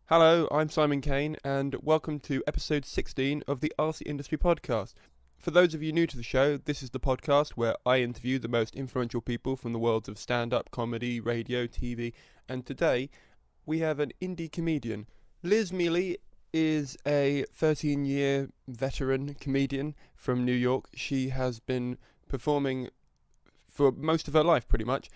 Hello, I'm Simon Caine, and welcome to episode 16 of the RC Industry Podcast. For those of you new to the show, this is the podcast where I interview the most influential people from the worlds of stand-up, comedy, radio, TV, and today we have an indie comedian. Liz Miele is a 13-year veteran comedian from New York. She has been performing for most of her life, pretty much.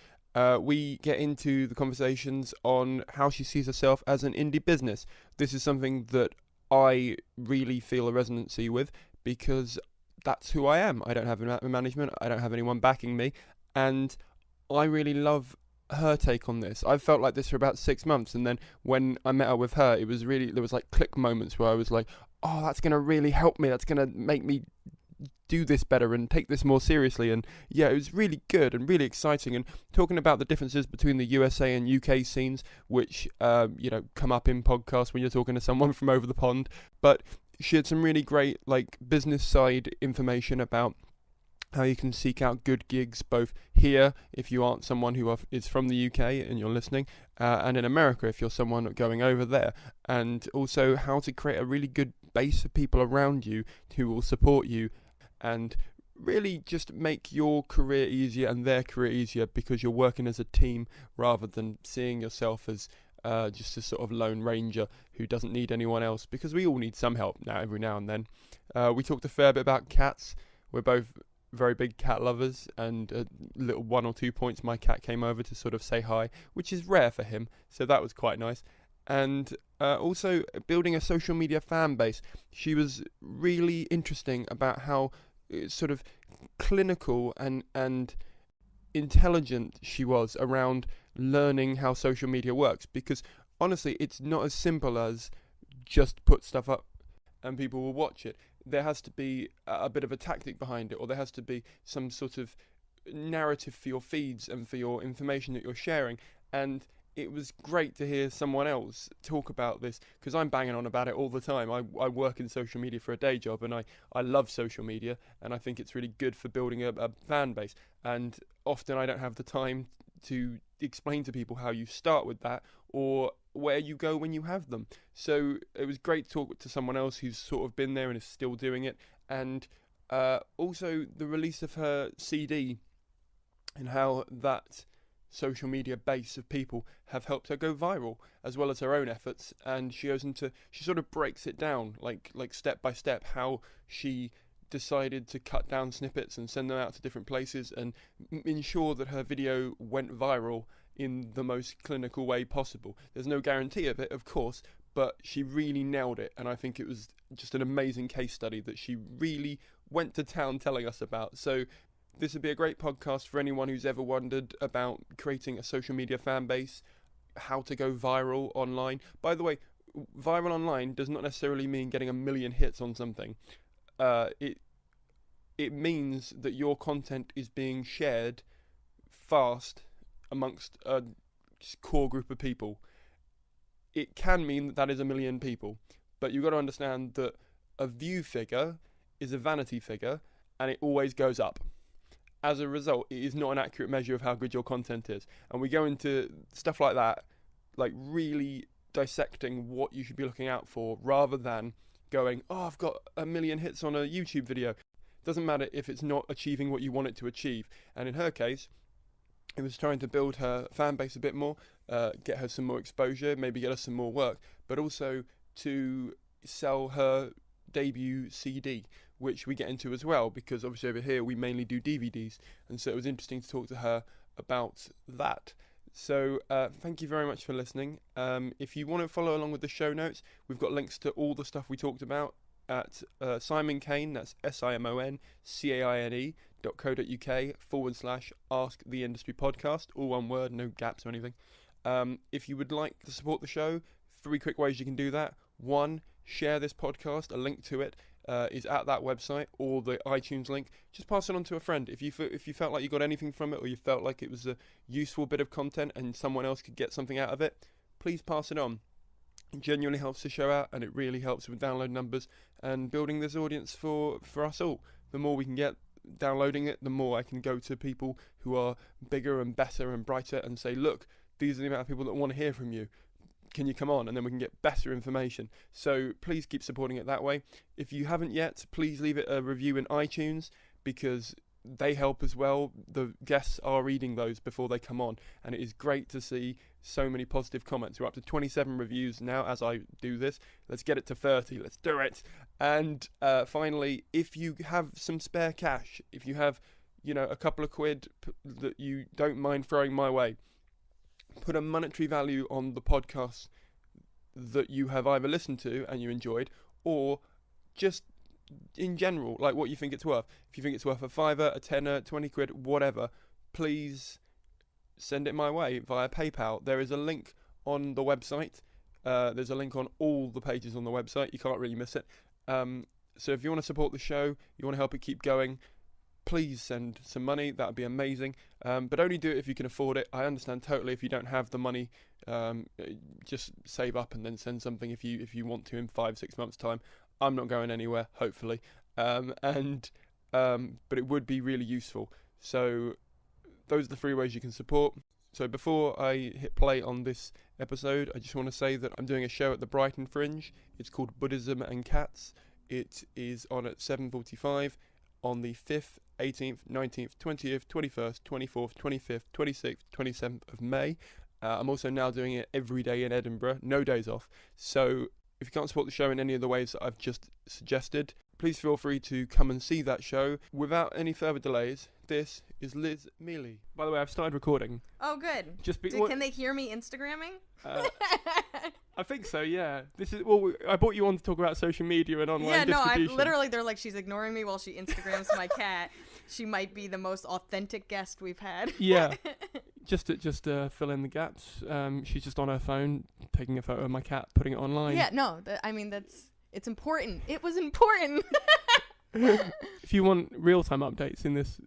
We get into the conversations on how she sees herself as an indie business. This is something that I really feel a resonancy with because that's who I am. I don't have a management, I don't have anyone backing me, and I really love her take on this. I've felt like this for about 6 months, and then when I met up with her, it was really, there was like click moments where I was like, oh, that's going to really help me, that's going to make me do this better and take this more seriously. And yeah, it was really good and really exciting, and talking about the differences between the USA and UK scenes, which come up in podcasts when you're talking to someone from over the pond. But she had some really great like business side information about how you can seek out good gigs both here if you aren't someone who is from the UK and you're listening, and in America if you're someone going over there, and also how to create a really good base of people around you who will support you and really just make your career easier and their career easier because you're working as a team rather than seeing yourself as just a sort of lone ranger who doesn't need anyone else, because we all need some help every now and then. We talked a fair bit about cats. We're both very big cat lovers, and a little 1 or 2 points my cat came over to sort of say hi, which is rare for him, so that was quite nice. And also building a social media fan base. She was really interesting about how sort of clinical and intelligent she was around learning how social media works, because honestly it's not as simple as just put stuff up and people will watch it. There has to be a bit of a tactic behind it, or there has to be some sort of narrative for your feeds and for your information that you're sharing. And it was great to hear someone else talk about this, because I'm banging on about it all the time. I work in social media for a day job, and I love social media, and I think it's really good for building a fan base. And often I don't have the time to explain to people how you start with that or where you go when you have them. So it was great to talk to someone else who's sort of been there and is still doing it. And also the release of her CD and how that social media base of people have helped her go viral, as well as her own efforts. And she sort of breaks it down like step by step, how she decided to cut down snippets and send them out to different places and ensure that her video went viral in the most clinical way possible. There's no guarantee of it, of course, but she really nailed it, and I think it was just an amazing case study that she really went to town telling us about. So this would be a great podcast for anyone who's ever wondered about creating a social media fan base, how to go viral online. By the way, viral online does not necessarily mean getting 1 million hits on something. It means that your content is being shared fast amongst a core group of people. It can mean that is 1 million people, but you've got to understand that a view figure is a vanity figure, and it always goes up. As a result, it is not an accurate measure of how good your content is. And we go into stuff like that, like really dissecting what you should be looking out for, rather than going, oh, I've got 1 million hits on a YouTube video. Doesn't matter if it's not achieving what you want it to achieve. And in her case, it was trying to build her fan base a bit more, get her some more exposure, maybe get her some more work, but also to sell her debut CD, which we get into as well, because obviously over here we mainly do DVDs, and so it was interesting to talk to her about that. So thank you very much for listening. If you want to follow along with the show notes, we've got links to all the stuff we talked about at Simon Caine, that's SIMONCAINE.co.uk/Ask the Industry Podcast, all one word, no gaps or anything. If you would like to support the show, 3 quick ways you can do that. 1, share this podcast. A link to it is at that website, or the iTunes link. Just pass it on to a friend. If you felt like you got anything from it, or you felt like it was a useful bit of content and someone else could get something out of it, please pass it on. It genuinely helps the show out, and it really helps with download numbers and building this audience for us all. The more we can get downloading it, the more I can go to people who are bigger and better and brighter and say, look, these are the amount of people that want to hear from you. can you come on, and then we can get better information. So please keep supporting it that way. If you haven't yet, please leave it a review in iTunes, because they help as well. The guests are reading those before they come on, and it is great to see so many positive comments. We're up to 27 reviews now as I do this. Let's get it to 30. Let's do it. And finally, if you have some spare cash, if you have, a couple of quid that you don't mind throwing my way, put a monetary value on the podcast that you have either listened to and you enjoyed, or just in general, like what you think it's worth. If you think it's worth a £5, a £10, 20 quid, whatever, please send it my way via PayPal. There is a link on the website. There's a link on all the pages on the website. You can't really miss it. So if you want to support the show, you want to help it keep going, please send some money. That would be amazing. But only do it if you can afford it. I understand totally if you don't have the money. Just save up and then send something if you want to in 5-6 months' time. I'm not going anywhere, hopefully. But it would be really useful. So those are the 3 ways you can support. So before I hit play on this episode, I just want to say that I'm doing a show at the Brighton Fringe. It's called Buddhism and Cats. It is on at 7:45 on the 5th, 18th, 19th, 20th, 21st, 24th, 25th, 26th, 27th of May. I'm also now doing it every day in Edinburgh, no days off. So if you can't support the show in any of the ways that I've just suggested, please feel free to come and see that show. Without any further delays, this is Liz Miele. By the way, I've started recording. Oh, good. Can they hear me Instagramming? I think so, yeah. I brought you on to talk about social media and online distribution. They're like, she's ignoring me while she Instagrams my cat. She might be the most authentic guest we've had. Yeah. Just to fill in the gaps, she's just on her phone taking a photo of my cat, putting it online. Yeah, no, it's important. It was important. If you want real-time updates in this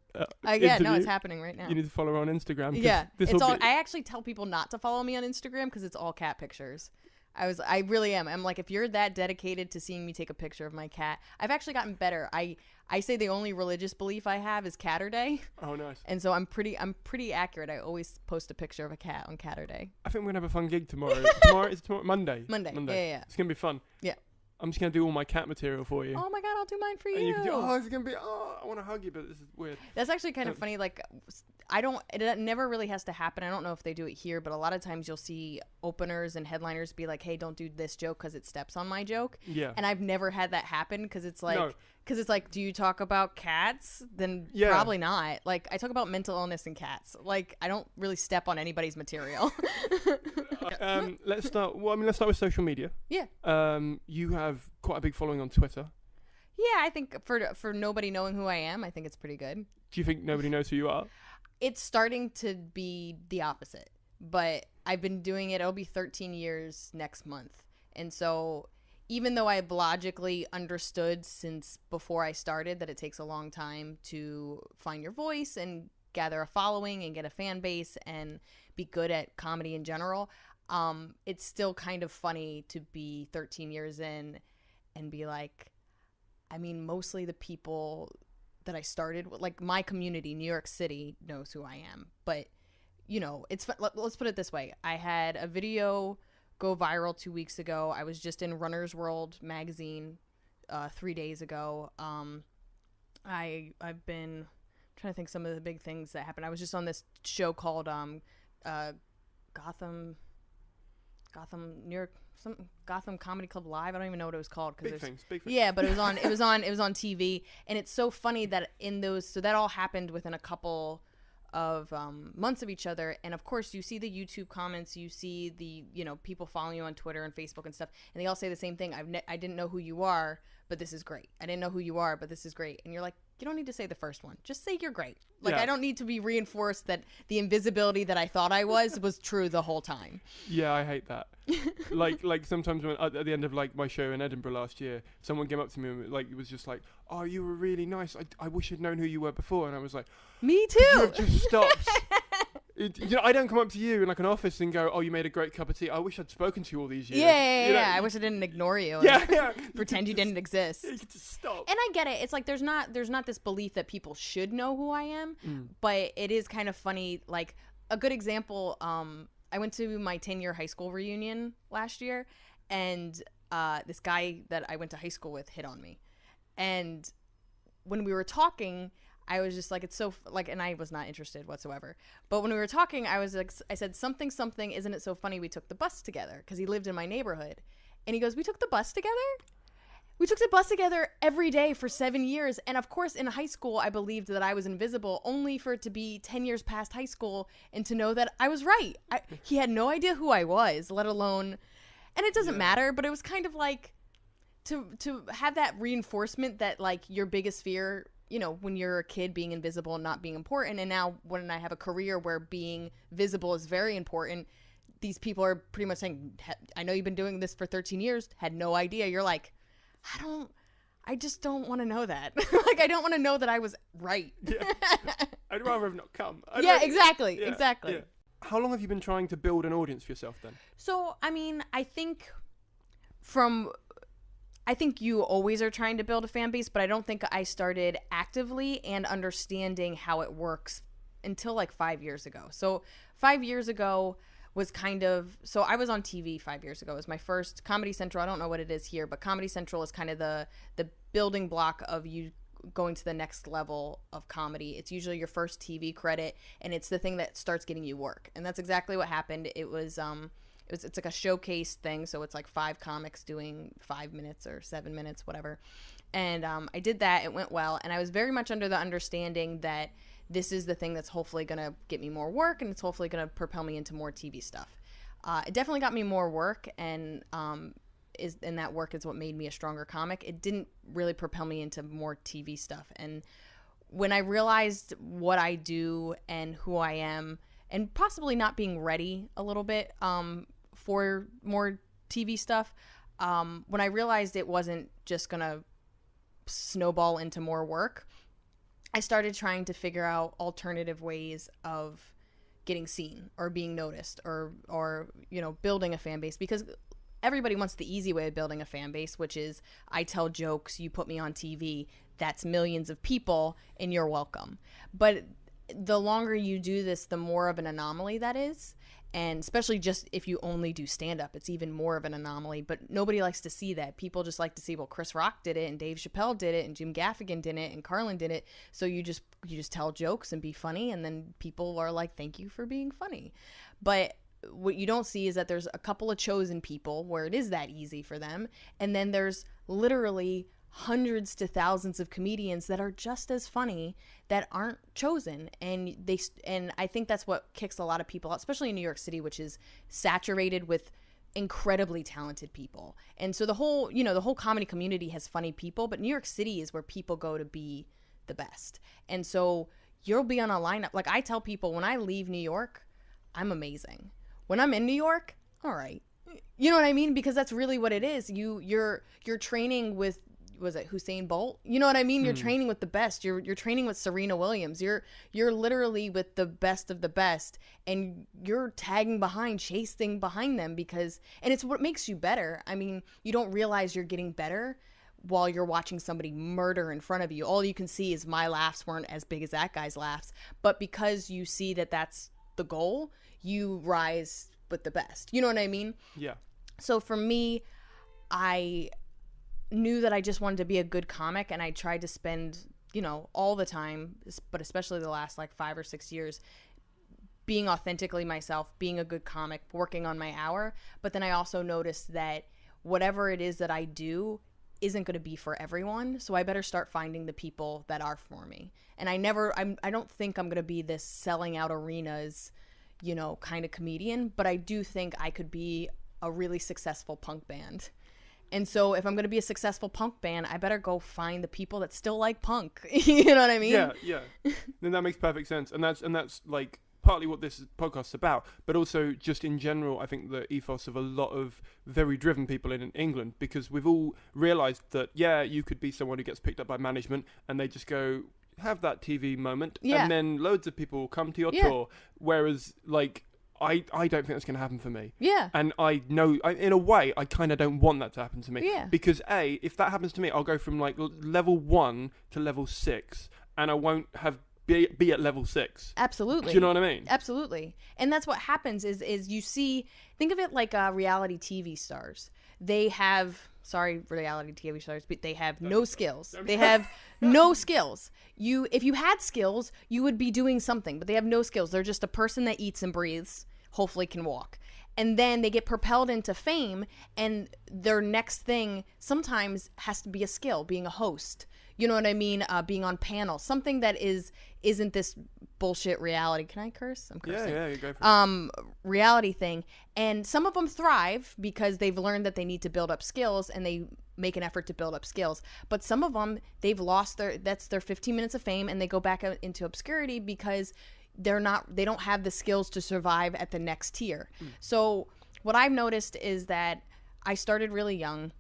interview, it's happening right now. You need to follow her on Instagram. Yeah, I actually tell people not to follow me on Instagram because it's all cat pictures. I really am. I'm like, if you're that dedicated to seeing me take a picture of my cat, I've actually gotten better. I say the only religious belief I have is Catter Day. Oh, nice. And so I'm pretty accurate. I always post a picture of a cat on Catter Day. I think we're gonna have a fun gig tomorrow. Monday. Monday. Yeah. It's gonna be fun. Yeah. I'm just going to do all my cat material for you. Oh my God, I'll do mine for you. And you can do, it's going to be, I want to hug you, but this is weird. That's actually kind of funny. Like, it never really has to happen. I don't know if they do it here, but a lot of times you'll see openers and headliners be like, hey, don't do this joke because it steps on my joke. Yeah. And I've never had that happen because it's like, do you talk about cats? Then probably not. Like, I talk about mental illness and cats. Like, I don't really step on anybody's material. Let's start with social media. Yeah. You have quite a big following on Twitter. Yeah, I think for nobody knowing who I am, I think it's pretty good. Do you think nobody knows who you are? It's starting to be the opposite, but I've been doing it. It'll be 13 years next month. And so even though I've logically understood since before I started that it takes a long time to find your voice and gather a following and get a fan base and be good at comedy in general, it's still kind of funny to be 13 years in and be like, I mean, mostly the people that I started with, like my community, New York City knows who I am. But, let's put it this way. I had a video go viral 2 weeks ago. I was just in Runner's World magazine 3 days ago. I've been trying to think some of the big things that happened. I was just on this show called Gotham, New York, some Gotham Comedy Club Live. I don't even know what it was called. Big things. Yeah, but it was on TV, and it's so funny that so that all happened within a couple of months of each other. And of course you see the YouTube comments, you see the people following you on Twitter and Facebook and stuff, and they all say the same thing. I didn't know who you are, but this is great. I didn't know who you are, but this is great. And you're like, you don't need to say the first one. Just say you're great. Like, yeah. I don't need to be reinforced that the invisibility that I thought I was true the whole time. Yeah, I hate that. like sometimes when at the end of like my show in Edinburgh last year, someone came up to me and like it was just like, oh, you were really nice. I wish I'd known who you were before. And I was like, me too. You have just stopped. I don't come up to you in like an office and go, oh, you made a great cup of tea. I wish I'd spoken to you all these years. Yeah. I wish I didn't ignore you. Yeah. Pretend you didn't exist. You could just stop. And I get it. It's like there's not this belief that people should know who I am, but it is kind of funny. Like a good example, I went to my 10-year high school reunion last year, and this guy that I went to high school with hit on me. And when we were talking, I was just like, it's so, like, and I was not interested whatsoever. But when we were talking, I was like, I said, something, isn't it so funny we took the bus together? Because he lived in my neighborhood. And he goes, we took the bus together? We took the bus together every day for 7 years. And of course, in high school, I believed that I was invisible, only for it to be 10 years past high school and to know that I was right. He had no idea who I was, let alone, and it doesn't matter, but it was kind of like to have that reinforcement that, like, your biggest fear, you know, when you're a kid, being invisible and not being important. And now when I have a career where being visible is very important, these people are pretty much saying, I know you've been doing this for 13 years, had no idea. You're like, I just don't want to know that. Like, I don't want to know that I was right. Yeah. I'd rather have not come. Exactly. Yeah. How long have you been trying to build an audience for yourself then? So, I mean, I think you always are trying to build a fan base, but I don't think I started actively and understanding how it works until like 5 years ago. So 5 years ago was so I was on TV 5 years ago. It was my first Comedy Central. I don't know what it is here, but Comedy Central is kind of the building block of you going to the next level of comedy. It's usually your first TV credit, and it's the thing that starts getting you work. And that's exactly what happened. It's like a showcase thing, so it's like 5 comics doing 5 minutes or 7 minutes, whatever. And I did that. It went well, and I was very much under the understanding that this is the thing that's hopefully going to get me more work, and it's hopefully going to propel me into more TV stuff. It definitely got me more work, and that work is what made me a stronger comic. It didn't really propel me into more TV stuff. And when I realized what I do and who I am, and possibly not being ready a little bit for more TV stuff, when I realized it wasn't just going to snowball into more work, I started trying to figure out alternative ways of getting seen or being noticed or you know, building a fan base, because everybody wants the easy way of building a fan base, which is I tell jokes, you put me on TV, that's millions of people, and you're welcome. But the longer you do this, the more of an anomaly that is. And especially just if you only do stand-up, it's even more of an anomaly. But nobody likes to see that. People just like to see, well, Chris Rock did it, and Dave Chappelle did it, and Jim Gaffigan did it, and Carlin did it. So you just tell jokes and be funny, and then people are like, thank you for being funny. But what you don't see is that there's a couple of chosen people where it is that easy for them. And then there's literally hundreds to thousands of comedians that are just as funny that aren't chosen, and I think that's what kicks a lot of people out, especially in New York City, which is saturated with incredibly talented people. And so the whole comedy community has funny people, but New York City is where people go to be the best. And so you'll be on a lineup. Like, I tell people, when I leave New York, I'm amazing. When I'm in New York, all right. You know what I mean? Because that's really what it is. You're training with, was it Usain Bolt? You know what I mean? You're training with the best. You're training with Serena Williams. You're literally with the best of the best, and you're tagging behind, chasing behind them, and it's what makes you better. I mean, you don't realize you're getting better while you're watching somebody murder in front of you. All you can see is my laughs weren't as big as that guy's laughs, but because you see that that's the goal, you rise with the best. You know what I mean? Yeah. So for me, I knew that I just wanted to be a good comic, and I tried to spend, all the time, but especially the last like 5 or 6 years, being authentically myself, being a good comic, working on my hour. But then I also noticed that whatever it is that I do isn't going to be for everyone, so I better start finding the people that are for me. And I don't think I'm going to be this selling out arenas, kind of comedian, but I do think I could be a really successful punk band. And so if I'm going to be a successful punk band, I better go find the people that still like punk. You know what I mean? Yeah. Then that makes perfect sense. And that's like partly what this podcast's about, but also just in general, I think the ethos of a lot of very driven people in England, because we've all realized that, you could be someone who gets picked up by management and they just go, have that TV moment, and then loads of people come to your tour. Whereas, like, I don't think that's going to happen for me. Yeah. And I know, in a way, I kind of don't want that to happen to me. Yeah. Because if that happens to me, I'll go from like level 1 to level 6, and I won't have be at level 6. Absolutely. Do you know what I mean? Absolutely. And that's what happens is you see, think of it like reality TV stars. They have, reality TV stars, but they have no skills. They have no skills. If you had skills, you would be doing something, but they have no skills. They're just a person that eats and breathes, hopefully can walk. And then they get propelled into fame, and their next thing sometimes has to be a skill, being a host. You know what I mean? Being on panels, something that isn't this bullshit reality. Can I curse? I'm cursing. Yeah, you go for it. Reality thing. And some of them thrive because they've learned that they need to build up skills, and they make an effort to build up skills. But some of them, they've lost that's their 15 minutes of fame, and they go back out into obscurity because they don't have the skills to survive at the next tier. So what I've noticed is that I started really young.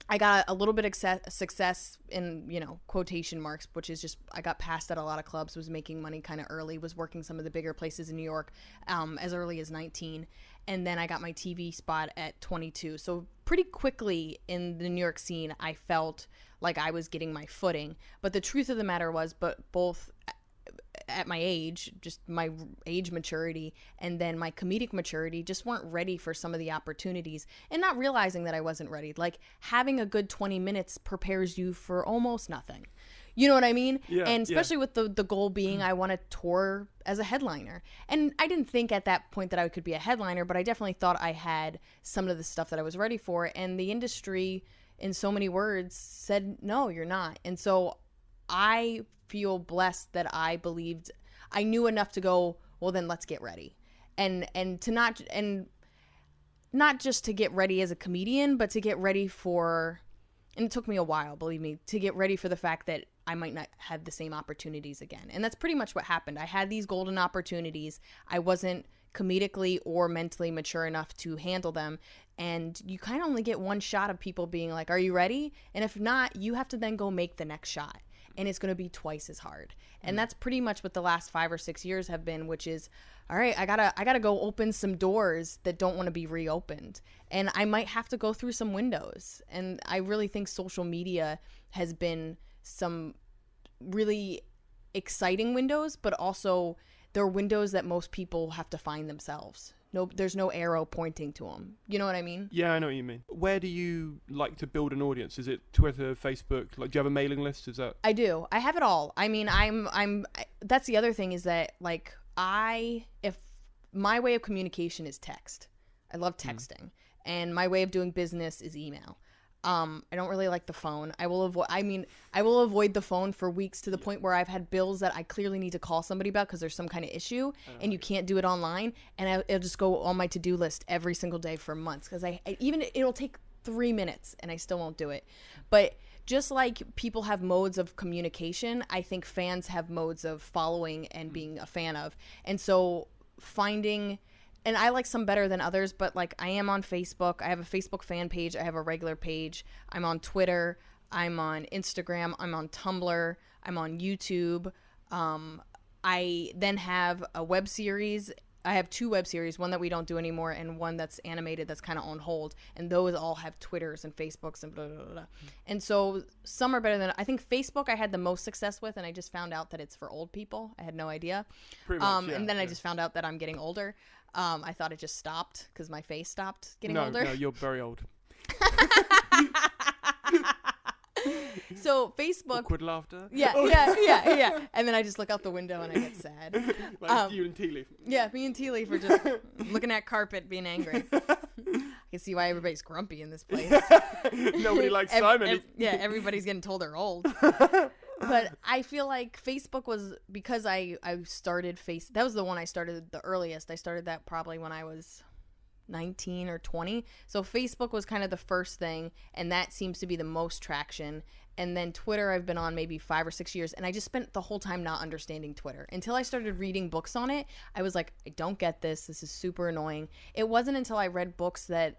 I got a little bit of success in, quotation marks, which is just I got passed at a lot of clubs, was making money kind of early, was working some of the bigger places in New York as early as 19. And then I got my TV spot at 22. So pretty quickly in the New York scene, I felt like I was getting my footing. But the truth of the matter was, both at my age, just my age maturity and then my comedic maturity just weren't ready for some of the opportunities, and not realizing that I wasn't ready. Like, having a good 20 minutes prepares you for almost nothing. You know what I mean? Yeah, and especially with the goal being I want to tour as a headliner. And I didn't think at that point that I could be a headliner, but I definitely thought I had some of the stuff that I was ready for. And the industry, in so many words, said, no, you're not. And so I feel blessed that I believed I knew enough to go, well, then let's get ready. And not just to get ready as a comedian, but to get ready for, and it took me a while, believe me, to get ready for the fact that I might not have the same opportunities again. And that's pretty much what happened. I had these golden opportunities. I wasn't comedically or mentally mature enough to handle them. And you kind of only get one shot of people being like, are you ready? And if not, you have to then go make the next shot. And it's going to be twice as hard. And that's pretty much what the last 5 or 6 years have been, which is, all right, I gotta go open some doors that don't want to be reopened. And I might have to go through some windows. And I really think social media has been some really exciting windows, but also there are windows that most people have to find themselves. No, there's no arrow pointing to them. You know what I mean? Yeah, I know what you mean. Where do you like to build an audience? Is it Twitter, Facebook? Like, do you have a mailing list? Is that? I do. I have it all. I mean, that's the other thing is that, like, if my way of communication is text. I love texting. And my way of doing business is email. I don't really like the phone. I will avoid the phone for weeks, to the point where I've had bills that I clearly need to call somebody about because there's some kind of issue and you can't do it online. And it'll just go on my to-do list every single day for months, because it'll take 3 minutes and I still won't do it. But just like people have modes of communication, I think fans have modes of following and being a fan of. And so and I like some better than others, but like, I am on Facebook. I have a Facebook fan page. I have a regular page. I'm on Twitter. I'm on Instagram. I'm on Tumblr. I'm on YouTube. I then have a web series. I have 2 web series, one that we don't do anymore and one that's animated that's kind of on hold. And those all have Twitters and Facebooks and blah, blah, blah, blah. And so some are better than, I think Facebook I had the most success with, and I just found out that it's for old people. I had no idea. Pretty much, yeah, and then I just found out that I'm getting older. I thought it just stopped because my face stopped getting older. No, you're very old. So Facebook. Awkward laughter. Yeah. And then I just look out the window and I get sad. Like you and Tea Leaf. Yeah, me and Tea Leaf are just looking at carpet being angry. I can see why everybody's grumpy in this place. Nobody likes Simon. Everybody's getting told they're old. But I feel like Facebook was, because I started that was the one I started the earliest. I started that probably when I was 19 or 20. So Facebook was kind of the first thing, and that seems to be the most traction. And then Twitter I've been on maybe 5 or 6 years, and I just spent the whole time not understanding Twitter until I started reading books on it. I was like, I don't get this. This is super annoying. It wasn't until I read books that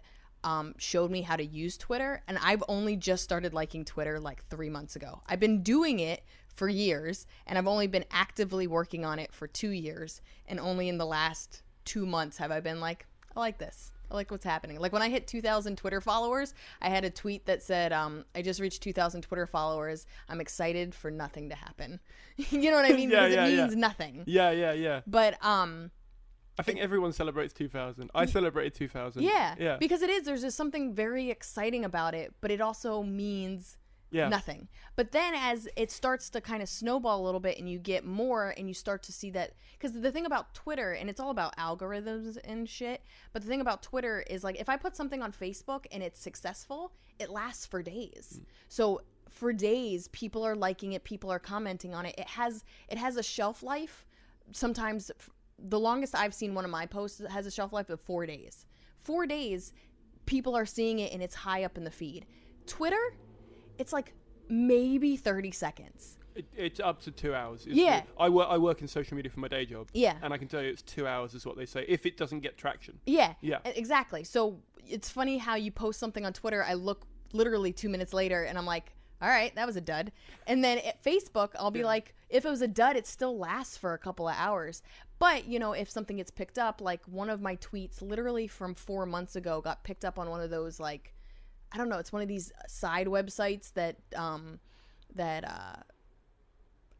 showed me how to use Twitter, and I've only just started liking Twitter like 3 months ago. I've been doing it for years, and I've only been actively working on it for 2 years, and only in the last 2 months have I been like, I like this. I like what's happening. Like when I hit 2,000 Twitter followers, I had a tweet that said, I just reached 2,000 Twitter followers. I'm excited for nothing to happen. You know what I mean? Yeah, Because it yeah, means nothing. Yeah. But I think everyone celebrates 2,000. I celebrated 2,000. yeah. Because there's just something very exciting about it, but it also means nothing. But then as it starts to kind of snowball a little bit and you get more and you start to see that, because the thing about Twitter, and it's all about algorithms and shit, but the thing about Twitter is like if I put something on Facebook and it's successful, it lasts for days. So for days people are liking it, people are commenting on it. It has a shelf life. Sometimes the longest I've seen one of my posts has a shelf life of 4 days. 4 days people are seeing it and it's high up in the feed. Twitter, it's like maybe 30 seconds. It's up to 2 hours. I work in social media for my day job. Yeah. And I can tell you it's 2 hours is what they say if it doesn't get traction. Yeah. Yeah. Exactly. So it's funny how you post something on Twitter. I look literally 2 minutes later and I'm like, all right, that was a dud. And then at Facebook, I'll be like, if it was a dud, it still lasts for a couple of hours. But, you know, if something gets picked up, like one of my tweets literally from 4 months ago got picked up on one of those, like, I don't know, it's one of these side websites that I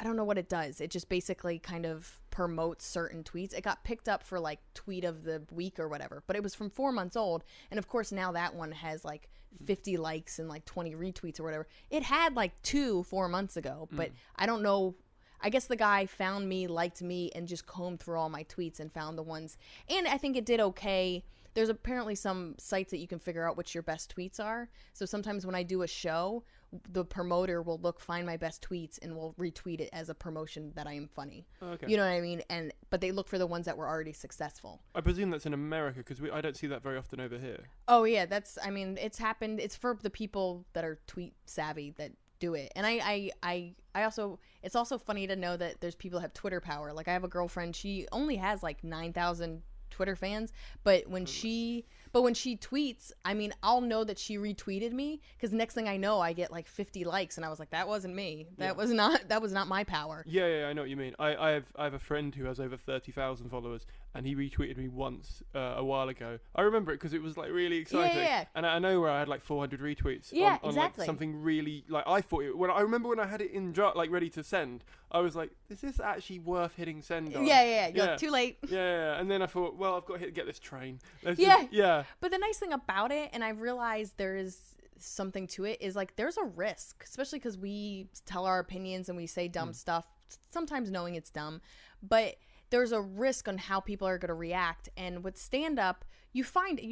don't know what it does. It just basically kind of promotes certain tweets. It got picked up for like tweet of the week or whatever, but it was from 4 months old. And of course now that one has like 50 likes and like 20 retweets or whatever. It had like 4 months ago, but I don't know. I guess the guy found me, liked me, and just combed through all my tweets and found the ones. And I think it did okay. There's apparently some sites that you can figure out which your best tweets are. So sometimes when I do a show, the promoter will find my best tweets and will retweet it as a promotion that I am funny. Okay. You know what I mean? But they look for the ones that were already successful. I presume that's in America because I don't see that very often over here. Oh yeah, it's happened. It's for the people that are tweet savvy that do it. And I also, it's also funny to know that there's people that have Twitter power. Like I have a girlfriend, she only has like 9,000 Twitter fans, but when she tweets, I mean, I'll know that she retweeted me because next thing I know, I get like 50 likes, and I was like, that wasn't me. That was not my power. Yeah, I know what you mean. I have a friend who has over 30,000 followers, and he retweeted me once a while ago. I remember it because it was like really exciting. Yeah. And I know where I had like 400 retweets. Yeah, on exactly. Like something really like I thought it. I remember when I had it in draft, like ready to send. I was like, is this actually worth hitting send on? Yeah. You're like, too late. Yeah. And then I thought, well, I've got to get this train. Yeah. But the nice thing about it, and I realized there is something to it, is like there's a risk, especially because we tell our opinions and we say dumb stuff, sometimes knowing it's dumb, but there's a risk on how people are going to react. And with stand-up, you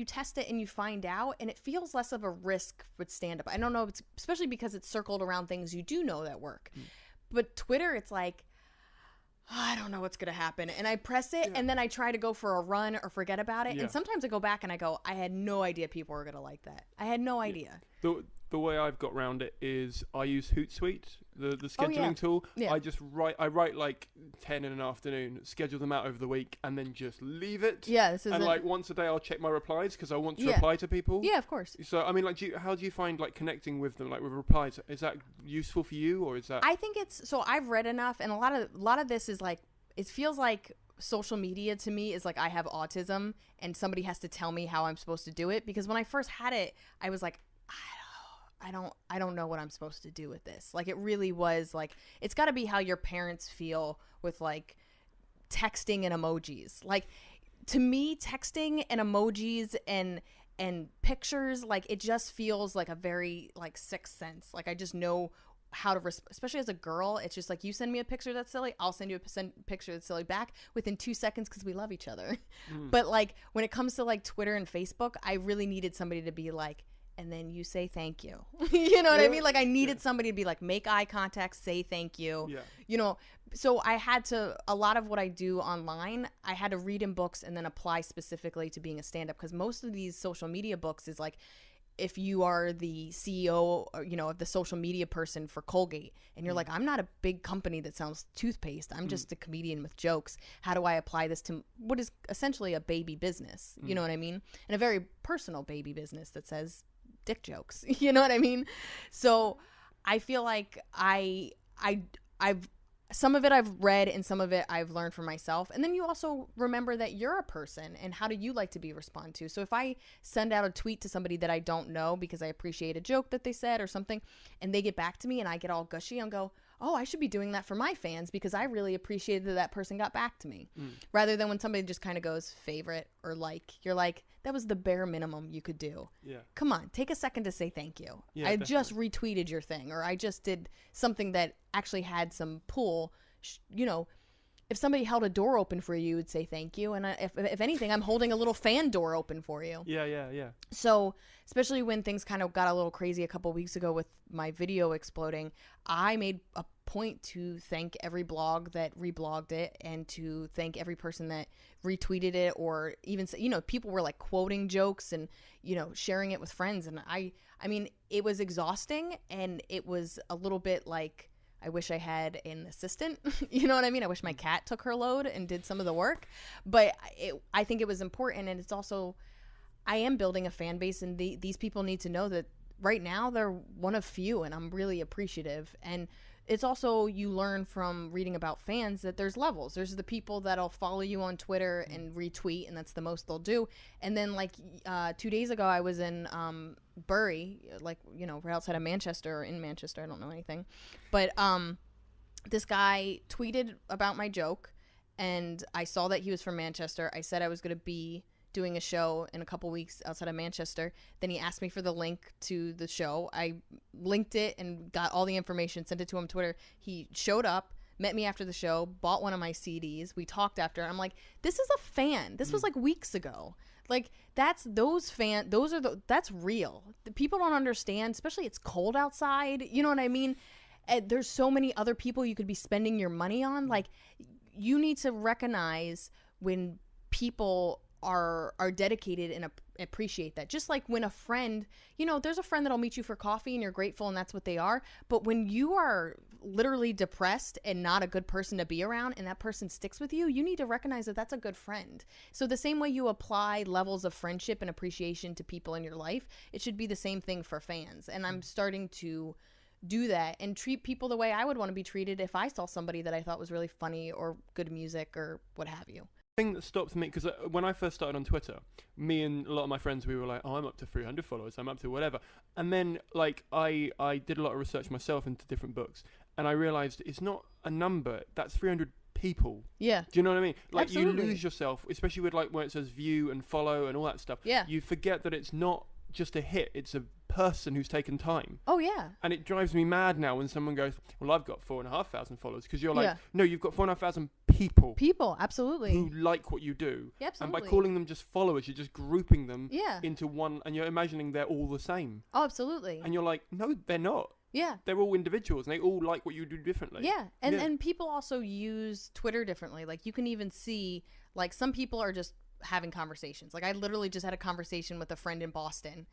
test it and you find out, and it feels less of a risk with stand-up. I don't know, especially because it's circled around things you do know that work. But Twitter, it's like, I don't know what's going to happen. And I press it, and then I try to go for a run or forget about it. Yeah. And sometimes I go back and I go, I had no idea people were going to like that. I had no idea. The way I've got around it is I use Hootsuite, the scheduling tool. Yeah. I write like 10 in an afternoon, schedule them out over the week, and then just leave it. Yeah, like once a day I'll check my replies because I want to reply to people. Yeah, of course. So I mean, like, how do you find like connecting with them, like with replies? Is that useful for you, or is that? I think it's so. I've read enough, and a lot of this is like, it feels like social media to me is like I have autism, and somebody has to tell me how I'm supposed to do it. Because when I first had it, I was like, I don't know what I'm supposed to do with this. Like, it really was like, it's got to be how your parents feel with like texting and emojis. Like, to me, texting and emojis and pictures, like, it just feels like a very like sixth sense. Like, I just know how to especially as a girl. It's just like, you send me a picture that's silly, I'll send you a picture that's silly back within 2 seconds because we love each other. But like, when it comes to like Twitter and Facebook, I really needed somebody to be like, and then you say thank you. You know what I mean? Like, I needed somebody to be like, make eye contact, say thank you. Yeah. You know, so I had to, a lot of what I do online, I had to read in books and then apply specifically to being a stand-up, because most of these social media books is like, if you are the CEO, or, you know, of the social media person for Colgate, and you're like, I'm not a big company that sells toothpaste. I'm just a comedian with jokes. How do I apply this to what is essentially a baby business? You know what I mean? And a very personal baby business that says dick jokes. You know what I mean? So I feel like I've some of it I've read and some of it I've learned for myself. And then you also remember that you're a person and how do you like to be responded to? So if I send out a tweet to somebody that I don't know because I appreciate a joke that they said or something, and they get back to me and I get all gushy and go, oh, I should be doing that for my fans because I really appreciated that person got back to me. Rather than when somebody just kind of goes favorite or like, you're like, that was the bare minimum you could do. Yeah. Come on, take a second to say thank you. Yeah, I definitely. just retweeted your thing, or I just did something that actually had some pull. You know, if somebody held a door open for you, you would say thank you. And if anything, I'm holding a little fan door open for you. Yeah. So, especially when things kind of got a little crazy a couple weeks ago with my video exploding, I made a point to thank every blog that reblogged it and to thank every person that retweeted it, or even, you know, people were like quoting jokes and, you know, sharing it with friends. And I mean, it was exhausting, and it was a little bit like, I wish I had an assistant. You know what I mean? I wish my cat took her load and did some of the work. But I think it was important. And it's also, I am building a fan base, and these people need to know that right now they're one of few, and I'm really appreciative. And it's also, you learn from reading about fans that there's levels. There's the people that'll follow you on Twitter and retweet, and that's the most they'll do. And then like 2 days ago, I was in Bury, like, you know, right outside of Manchester, or in Manchester, I don't know anything. But this guy tweeted about my joke, and I saw that he was from Manchester. I said I was going to be doing a show in a couple weeks outside of Manchester. Then he asked me for the link to the show. I linked it and got all the information, sent it to him on Twitter. He showed up, met me after the show, bought one of my CDs. We talked after. I'm like, this is a fan. This was like weeks ago. Like, that's real. The people don't understand, especially it's cold outside. You know what I mean? And there's so many other people you could be spending your money on. Like, you need to recognize when people are dedicated and appreciate that. Just like when a friend, you know, there's a friend that'll meet you for coffee and you're grateful and that's what they are. But when you are literally depressed and not a good person to be around, and that person sticks with you, you need to recognize that that's a good friend. So the same way you apply levels of friendship and appreciation to people in your life, it should be the same thing for fans. And I'm starting to do that and treat people the way I would want to be treated if I saw somebody that I thought was really funny or good music or what have you. Thing that stops me, because when I first started on Twitter, me and a lot of my friends, we were like, oh, I'm up to 300 followers, I'm up to whatever. And then like I did a lot of research myself into different books, and I realized it's not a number, that's 300 people. Yeah. Do you know what I mean? Like, Absolutely. you lose yourself, especially with like where it says view and follow and all that stuff. Yeah. You forget that it's not just a hit, it's a person who's taken time. Oh yeah. And it drives me mad now when someone goes, well, I've got 4,500 followers, because you're like, no, you've got 4,500 people Absolutely. who like what you do. Yeah, absolutely. And by calling them just followers, you're just grouping them Yeah. into one, and you're imagining they're all the same. Oh, absolutely. And you're like, no, they're not. Yeah. They're all individuals, and they all like what you do differently. Yeah. And people also use Twitter differently. Like, you can even see, like, some people are just having conversations. Like, I literally just had a conversation with a friend in Boston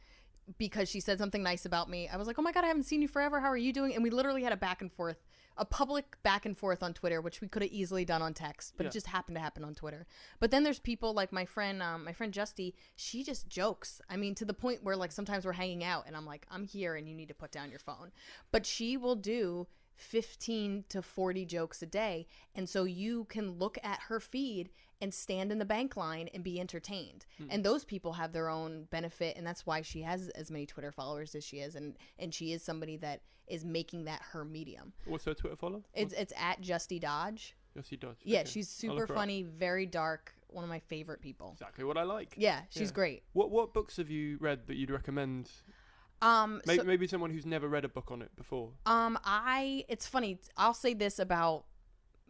because she said something nice about me. I was like, oh my God, I haven't seen you forever. How are you doing? And we literally had a back and forth, a public back and forth on Twitter, which we could have easily done on text, but it just happened to happen on Twitter. But then there's people like my friend Justy, she just jokes. I mean, to the point where like sometimes we're hanging out and I'm like, I'm here and you need to put down your phone. But she will do 15 to 40 jokes a day. And so you can look at her feed and stand in the bank line and be entertained. And those people have their own benefit, and that's why she has as many Twitter followers as she is, and she is somebody that is making that her medium. What's her Twitter follow? It's at Justy Dodge. Justy Dodge. Yeah, Okay. she's I'll super look her up. funny, very dark, one of my favorite people. Exactly what I like. Yeah, she's great. What books have you read that you'd recommend? Maybe someone who's never read a book on it before. It's funny. I'll say this about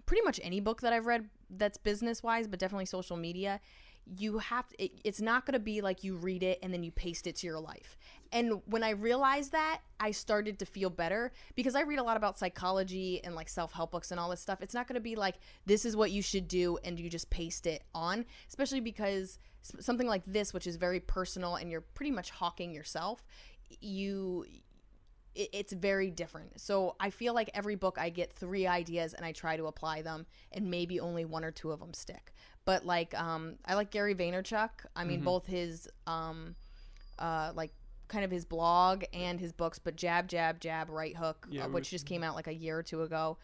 pretty much any book that I've read that's business wise, but definitely social media. You have to, it's not going to be like you read it and then you paste it to your life. And when I realized that, I started to feel better, because I read a lot about psychology and like self-help books and all this stuff. It's not going to be like, this is what you should do and you just paste it on, especially because something like this, which is very personal and you're pretty much hawking yourself, it's very different. So I feel like every book I get 3 ideas and I try to apply them, and maybe only 1 or 2 of them stick. But like I like Gary Vaynerchuk. I mean, both his like kind of his blog and his books, but Jab, Jab, Jab, Right Hook, which just came out like a year or two ago.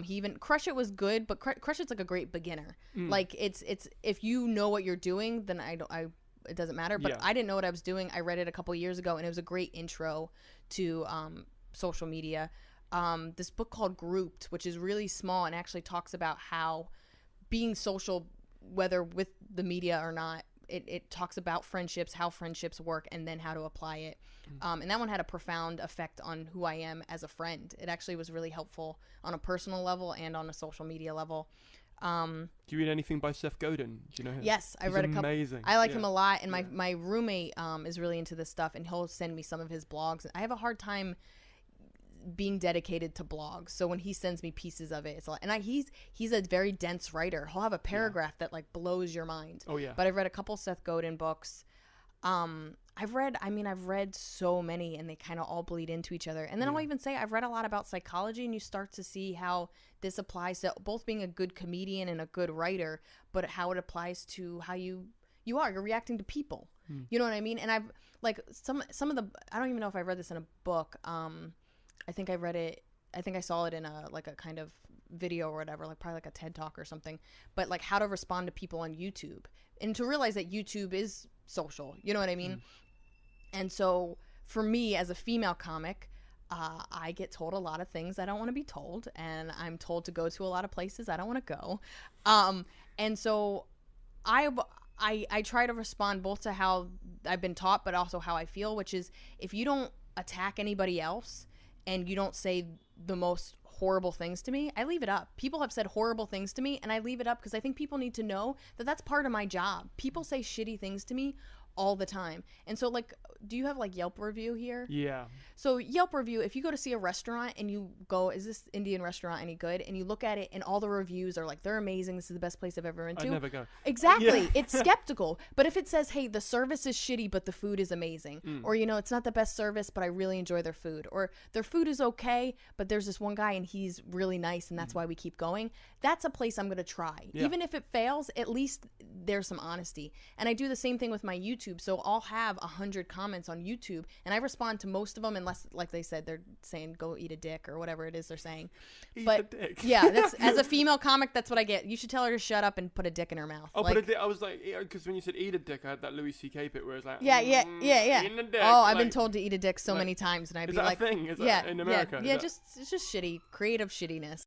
He even Crush It was good, but Crush It's like a great beginner. Like it's if you know what you're doing, then it doesn't matter. But I didn't know what I was doing. I read it a couple years ago, and it was a great intro to social media. This book called Grouped, which is really small and actually talks about how being social, whether with the media or not, it talks about friendships, how friendships work, and then how to apply it. And that one had a profound effect on who I am as a friend. It actually was really helpful on a personal level and on a social media level. Do you read anything by Seth Godin? Do you know him? Yes, I read a couple. Amazing. I like him a lot, and my roommate is really into this stuff, and he'll send me some of his blogs. I have a hard time being dedicated to blogs, so when he sends me pieces of it, it's a lot. And he's a very dense writer. He'll have a paragraph that like blows your mind. Oh yeah. But I've read a couple Seth Godin books. I've read so many, and they kind of all bleed into each other. And then I'll even say I've read a lot about psychology, and you start to see how this applies to both being a good comedian and a good writer, but how it applies to how you're reacting to people. You know what I mean? And I've like some of the, I don't even know if I read this in a book. I think I read it. I think I saw it in a kind of video or whatever, like probably like a TED Talk or something. But like how to respond to people on YouTube, and to realize that YouTube is social. You know what I mean? And so for me as a female comic, I get told a lot of things I don't want to be told, and I'm told to go to a lot of places I don't want to go. And so I try to respond both to how I've been taught, but also how I feel, which is if you don't attack anybody else and you don't say the most horrible things to me, I leave it up. People have said horrible things to me, and I leave it up because I think people need to know that that's part of my job. People say shitty things to me all the time. And so like, do you have like Yelp review here? Yeah. So Yelp review, if you go to see a restaurant and you go, is this Indian restaurant any good? And you look at it and all the reviews are like, they're amazing, this is the best place I've ever been to. I'd never go. Exactly. Yeah. It's skeptical. But if it says, hey, the service is shitty, but the food is amazing. Or, it's not the best service, but I really enjoy their food. Or their food is okay, but there's this one guy and he's really nice and that's why we keep going. That's a place I'm going to try. Yeah. Even if it fails, at least there's some honesty. And I do the same thing with my YouTube. So I'll have 100 comments on YouTube and I respond to most of them unless, like they said, they're saying go eat a dick or whatever it is they're saying. Eat but a dick. Yeah, that's as a female comic, that's what I get. You should tell her to shut up and put a dick in her mouth. Oh, like, I was like, because when you said eat a dick, I had that Louis C.K. bit where it's like, yeah. Eating a dick. Oh, I've been told to eat a dick so many times, and I'd be like, is that a thing? Is that in America? Yeah, it's just shitty, creative shittiness.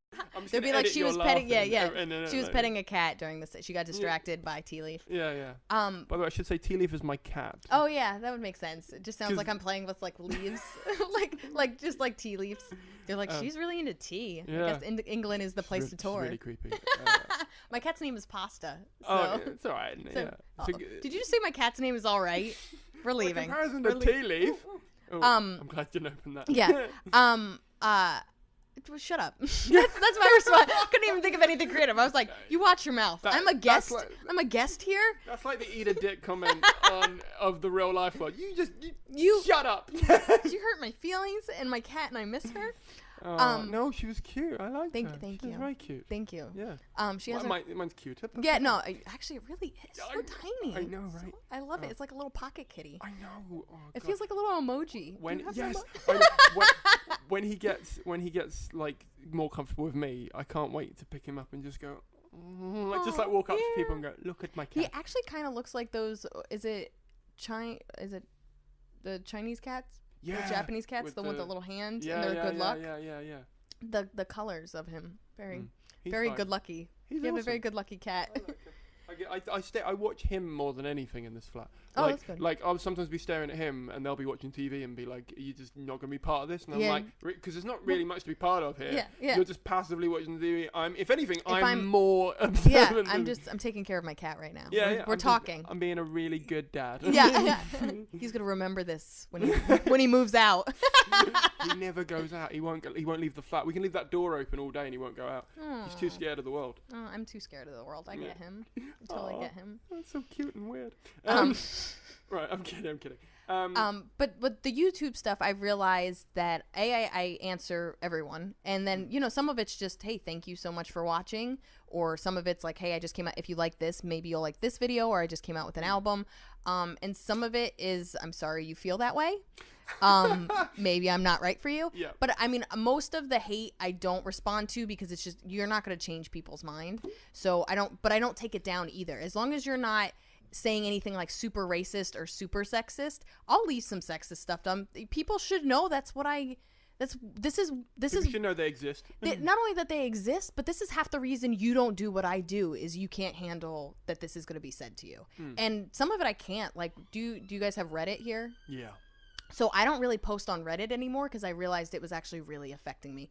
They'd be like, she was petting, she was petting a cat during this. She got distracted by Tea Leaf. Yeah. By the way, I should say Tea Leaf is my cat. Oh yeah, that would make sense. It just sounds like I'm playing with like leaves, like just like tea leaves. They're like, she's really into tea. Yeah. I guess England is the place to tour. It's really creepy. My cat's name is Pasta. So. Oh, it's all right. Did you just say my cat's name is all right? We're leaving. Comparison to Tea Leaf. I'm glad you didn't open that. Yeah. Shut up. That's my response. I couldn't even think of anything creative. I was like, you watch your mouth. I'm a guest. I'm a guest here. That's like the eat a dick comment of the real life world. You shut up. You hurt my feelings and my cat, and I miss her. No, she was cute. I liked her. Thank she you. was very cute. Thank you. Yeah. She has mine's cuter. Yeah, no, actually, it really is. So tiny. I know, right? I love it. It's like a little pocket kitty. I know. Oh, it feels like a little emoji. When he gets like more comfortable with me, I can't wait to pick him up and just go, just like walk up to people and go, look at my cat. He actually kind of looks like those. Is it the Chinese cats? Yeah, the Japanese cats, the one with the little hand and they're good luck. Yeah. The colors of him, very fine. Good lucky. He's you have awesome. a very good lucky cat. I watch him more than anything in this flat. Oh, that's good. Like I'll sometimes be staring at him and they'll be watching TV and be like, "Are you just not going to be part of this?" And I'm like, because there's not really much to be part of here. Yeah. You're just passively watching TV. If anything, I'm more observant. Yeah, I'm taking care of my cat right now. Yeah, we're talking. I'm being a really good dad. Yeah. He's gonna remember this when he moves out. He never goes out. He won't leave the flat. We can leave that door open all day and he won't go out. He's too scared of the world. Oh, I'm too scared of the world. I get him. I totally get him. That's so cute and weird. Right, I'm kidding. But with the YouTube stuff, I realized that I answer everyone, and then some of it's just, hey, thank you so much for watching, or some of it's like, hey, I just came out. If you like this, maybe you'll like this video, or I just came out with an album. And some of it is, I'm sorry you feel that way. Maybe I'm not right for you. Yeah. But I mean, most of the hate I don't respond to, because it's just, you're not going to change people's mind. So I don't take it down either. As long as you're not saying anything like super racist or super sexist, I'll leave some sexist stuff done. People should know this is You should know they exist. not only that they exist, but this is half the reason you don't do what I do, is you can't handle that this is going to be said to you. And some of it I can't. Like, do you guys have Reddit here? Yeah. So I don't really post on Reddit anymore, because I realized it was actually really affecting me.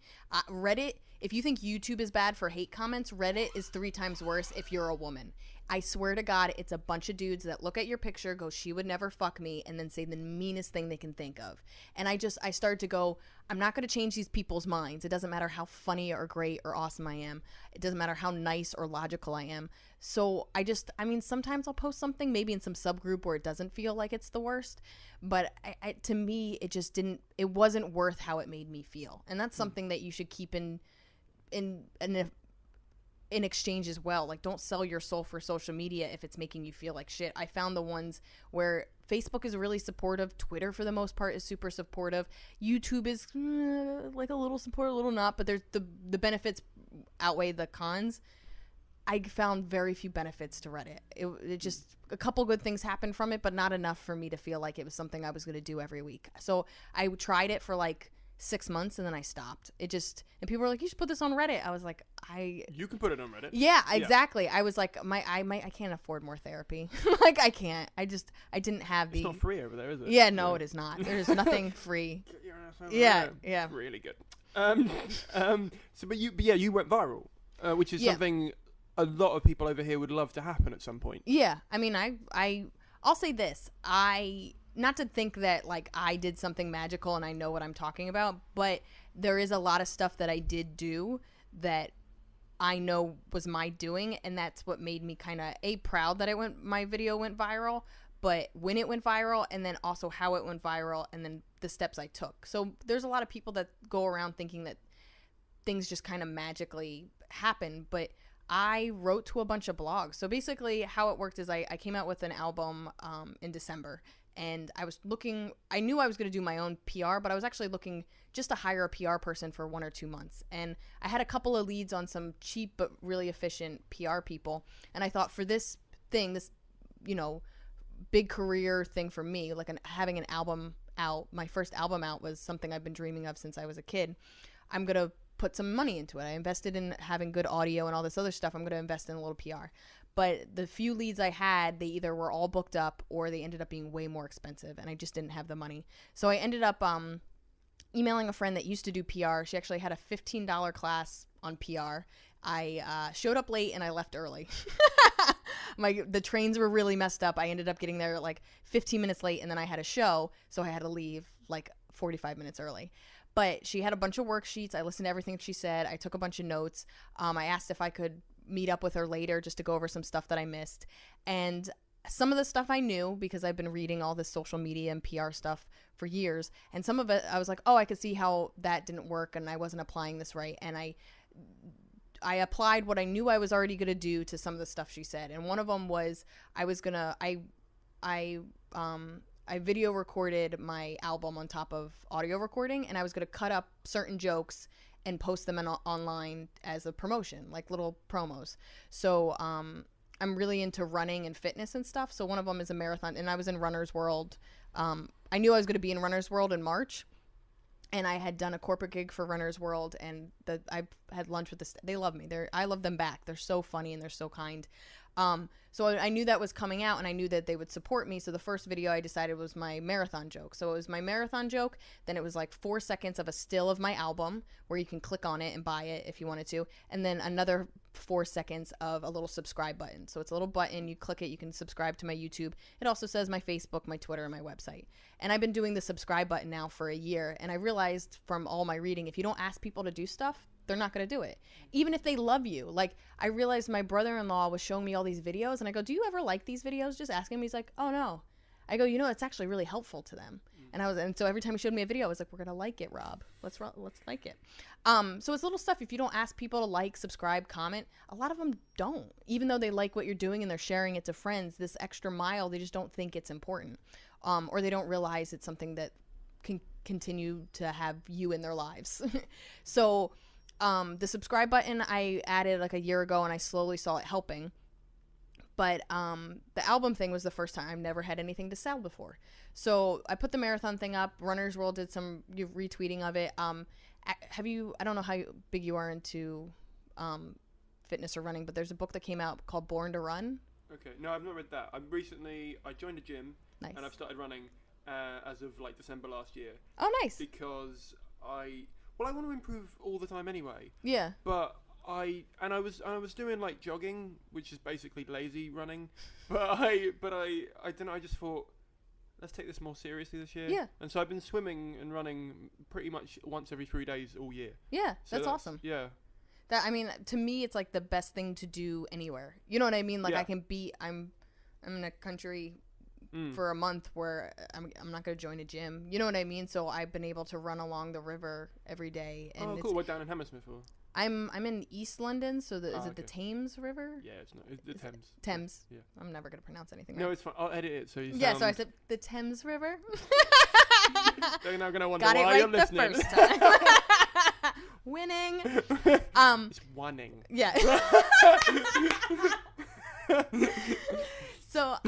Reddit, if you think YouTube is bad for hate comments, Reddit is 3 times worse if you're a woman. I swear to God, it's a bunch of dudes that look at your picture, go, she would never fuck me, and then say the meanest thing they can think of. And I started to go, I'm not going to change these people's minds. It doesn't matter how funny or great or awesome I am. It doesn't matter how nice or logical I am. So sometimes I'll post something maybe in some subgroup where it doesn't feel like it's the worst. But to me, it wasn't worth how it made me feel. And that's something that you should keep in exchange as well. Like, don't sell your soul for social media if it's making you feel like shit. I found the ones where Facebook is really supportive, Twitter for the most part is super supportive, YouTube is like a little supportive, a little not, but there's the benefits outweigh the cons. I found very few benefits to Reddit. It just, a couple good things happened from it, but not enough for me to feel like it was something I was going to do every week. So I tried it for like 6 months, and then I stopped. And people were like, you should put this on Reddit. I was like, You can put it on Reddit. Yeah, exactly. Yeah. I was like, I can't afford more therapy. Like, I can't. I didn't have the. It's not free over there, is it? Yeah, no, it is not. There's nothing free. Get your ass over Yeah, there. yeah. It's really good. You went viral, which is something a lot of people over here would love to happen at some point. Yeah, I mean, I'll say this. Not to think that like I did something magical and I know what I'm talking about, but there is a lot of stuff that I did do that I know was my doing, and that's what made me kind of proud that my video went viral, but when it went viral, and then also how it went viral, and then the steps I took. So there's a lot of people that go around thinking that things just kind of magically happen, but I wrote to a bunch of blogs. So basically how it worked is I came out with an album in December, and I knew I was going to do my own PR, but I was actually looking just to hire a PR person for 1 or 2 months. And I had a couple of leads on some cheap but really efficient PR people. And I thought, for this thing, this, big career thing for me, like having an album out, my first album out was something I've been dreaming of since I was a kid. I'm going to put some money into it. I invested in having good audio and all this other stuff. I'm going to invest in a little PR. But the few leads I had, they either were all booked up or they ended up being way more expensive, and I just didn't have the money. So I ended up emailing a friend that used to do PR. She actually had a $15 class on PR. I showed up late and I left early. The trains were really messed up. I ended up getting there like 15 minutes late, and then I had a show, so I had to leave like 45 minutes early. But she had a bunch of worksheets. I listened to everything she said. I took a bunch of notes. I asked if I could meet up with her later just to go over some stuff that I missed. And some of the stuff I knew because I've been reading all this social media and PR stuff for years. And some of it I was like, oh, I could see how that didn't work and I wasn't applying this right. And I applied what I knew I was already going to do to some of the stuff she said. And one of them was I video recorded my album on top of audio recording, and I was going to cut up certain jokes and post them online as a promotion, like little promos. So I'm really into running and fitness and stuff. So one of them is a marathon, and I was in Runner's World. I knew I was going to be in Runner's World in March, and I had done a corporate gig for Runner's World, and I had lunch with they love me. I love them back. They're so funny and they're so kind. So I knew that was coming out, and I knew that they would support me. So the first video I decided was my marathon joke. So it was my marathon joke. Then it was like 4 seconds of a still of my album where you can click on it and buy it if you wanted to. And then another 4 seconds of a little subscribe button. So it's a little button. You click it. You can subscribe to my YouTube. It also says my Facebook, my Twitter, and my website. And I've been doing the subscribe button now for a year. And I realized from all my reading, if you don't ask people to do stuff, they're not going to do it. Even if they love you. Like, I realized my brother-in-law was showing me all these videos, and I go, do you ever like these videos? Just asking him. He's like, oh, no. I go, it's actually really helpful to them. And so every time he showed me a video, I was like, we're going to like it, Rob. Let's like it. So it's little stuff. If you don't ask people to like, subscribe, comment, a lot of them don't. Even though they like what you're doing and they're sharing it to friends, this extra mile, they just don't think it's important. Or they don't realize it's something that can continue to have you in their lives. So the subscribe button I added like a year ago, and I slowly saw it helping. But the album thing was the first time. I've never had anything to sell before. So I put the marathon thing up. Runner's World did some retweeting of it. I don't know how big you are into fitness or running, but there's a book that came out called Born to Run. Okay. No, I've not read that. I joined a gym. Nice. And I've started running as of like December last year. Oh, nice. Because I want to improve all the time anyway. Yeah. But I was doing like jogging, which is basically lazy running, but I don't know, I just thought, let's take this more seriously this year. Yeah. And so I've been swimming and running pretty much once every 3 days all year. Yeah, so that's awesome. Yeah. To me, it's like the best thing to do anywhere. You know what I mean? Like, yeah. I'm in a country for a month where I'm not going to join a gym. You know what I mean? So I've been able to run along the river every day. And cool. What, down in Hammersmith or? I'm in East London, so is it the Thames River? Yeah, it's not. It's the Thames. Thames. Yeah. I'm never going to pronounce anything No, right. it's fine. I'll edit it so you Yeah, so I said the Thames River. They're now going to wonder Got why you're it right listening. the first time. Winning. It's winning. Yeah. So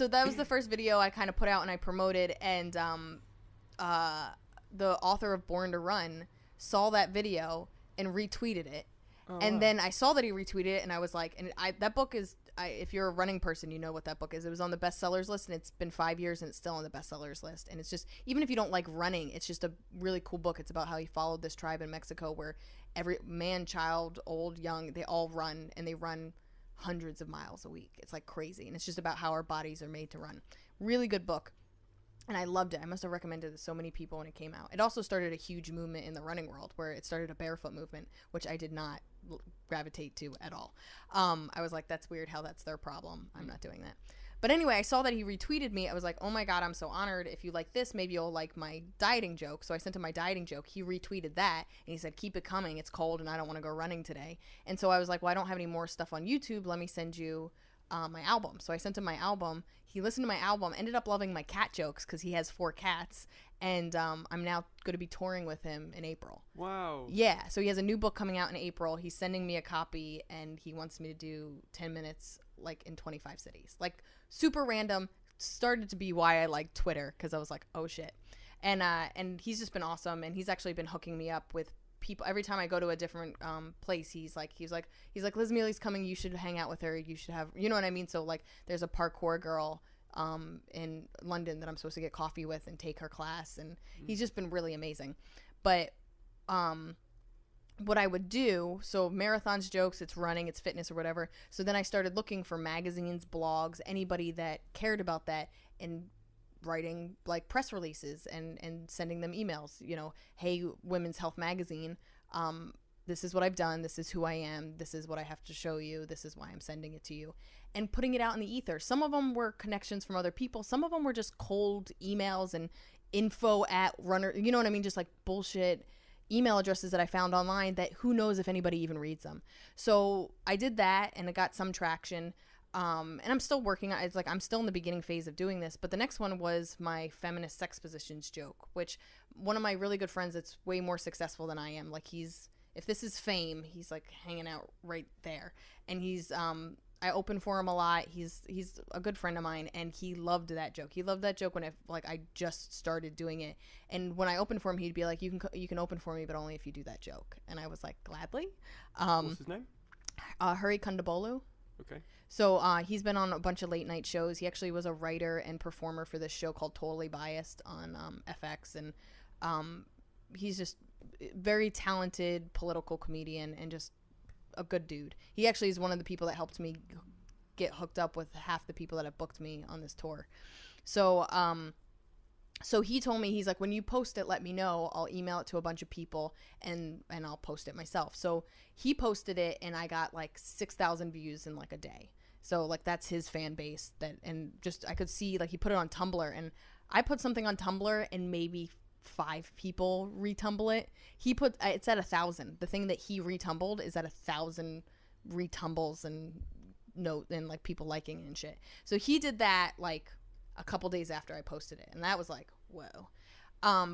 that was the first video I kind of put out and I promoted, and the author of Born to Run saw that video and retweeted it. And then I saw that he retweeted it, and I was like, that book is, if you're a running person, you know what that book is. It was on the bestsellers list, and it's been 5 years, and it's still on the bestsellers list. And it's just, even if you don't like running, it's just a really cool book. It's about how he followed this tribe in Mexico where every man, child, old, young, they all run, and they run hundreds of miles a week. It's like crazy, and it's just about how our bodies are made to run. Really good book. And I loved it. I must have recommended it to so many people when it came out. It also started a huge movement in the running world where it started a barefoot movement, which I did not gravitate to at all. I was like, that's weird how that's their problem. I'm not doing that. But anyway, I saw that he retweeted me. I was like, oh my God, I'm so honored. If you like this, maybe you'll like my dieting joke. So I sent him my dieting joke. He retweeted that, and he said, keep it coming. It's cold, and I don't want to go running today. And so I was like, well, I don't have any more stuff on YouTube. Let me send you my album. So I sent him my album. He listened to my album, ended up loving my cat jokes because he has 4 cats. And I'm now going to be touring with him in April. Wow. Yeah. So he has a new book coming out in April. He's sending me a copy, and he wants me to do 10 minutes like in 25 cities. Like super random. Started to be why I like Twitter, because I was like, oh shit. And he's just been awesome. And he's actually been hooking me up with people. Every time I go to a different place, he's like Liz Miele's coming, you should hang out with her, you should have, you know what I mean? So like there's a parkour girl in London that I'm supposed to get coffee with and take her class, and he's just been really amazing. But what I would do, so marathons, jokes, it's running, it's fitness or whatever. So then I started looking for magazines, blogs, anybody that cared about that, and writing like press releases and sending them emails, you know, hey, Women's Health Magazine, this is what I've done, this is who I am, this is what I have to show you, this is why I'm sending it to you, and putting it out in the ether. Some of them were connections from other people, some of them were just cold emails and info@runner, you know what I mean, just like bullshit email addresses that I found online that who knows if anybody even reads them. So I did that, and it got some traction. And I'm still working on it. It's like I'm still in the beginning phase of doing this, but the next one was my feminist sex positions joke, which one of my really good friends that's way more successful than I am, like if this is fame, he's like hanging out right there, and I open for him a lot. He's a good friend of mine, and he loved that joke. He loved that joke when I just started doing it, and when I opened for him, he'd be like, you can open for me, but only if you do that joke. And I was like, gladly. What's his name? Hari Kondabolu. Okay. So he's been on a bunch of late night shows. He actually was a writer and performer for this show called Totally Biased on FX, and he's just very talented political comedian and just a good dude. He actually is one of the people that helped me get hooked up with half the people that have booked me on this tour. So so he told me, he's like, when you post it, let me know. I'll email it to a bunch of people, and I'll post it myself. So he posted it, and I got like 6,000 views in like a day. So like that's his fan base. That, and just I could see like he put it on Tumblr, and I put something on Tumblr and maybe 5 people retumble it. He put it's at 1,000. The thing that he retumbled is at 1,000 retumbles and note and like people liking it and shit. So he did that like a couple days after I posted it, and that was like, whoa.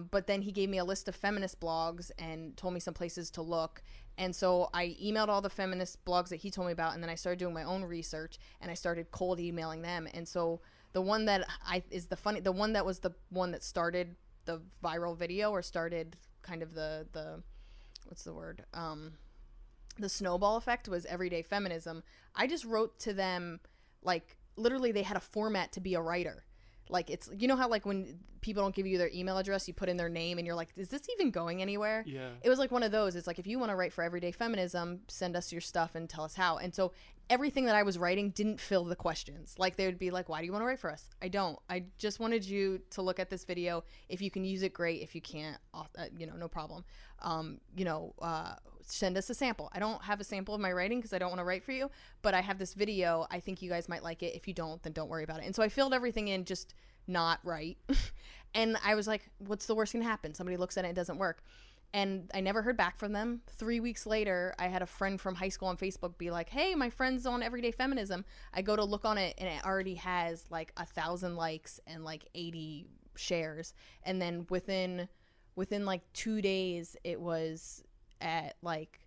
But then he gave me a list of feminist blogs and told me some places to look. And so I emailed all the feminist blogs that he told me about, and then I started doing my own research, and I started cold emailing them. And so the one that the one that was the one that started the viral video, or started kind of the what's the word? The snowball effect, was Everyday Feminism. I just wrote to them, like literally they had a format to be a writer. Like, it's, you know how like when people don't give you their email address, you put in their name and you're like, is this even going anywhere? Yeah. It was like one of those. It's like, if you want to write for Everyday Feminism, send us your stuff and tell us how. And so everything that I was writing didn't fill the questions. Like, they would be like, why do you want to write for us? I don't. I just wanted you to look at this video. If you can use it, great. If you can't, no problem. Send us a sample. I don't have a sample of my writing because I don't want to write for you, but I have this video. I think you guys might like it. If you don't, then don't worry about it. And so I filled everything in just not right. And I was like, what's the worst thing to happen? Somebody looks at it and it doesn't work. And I never heard back from them. 3 weeks later, I had a friend from high school on Facebook be like, hey, my friend's on Everyday Feminism. I go to look on it, and it already has like 1,000 likes and like 80 shares. And then within like 2 days, it was at like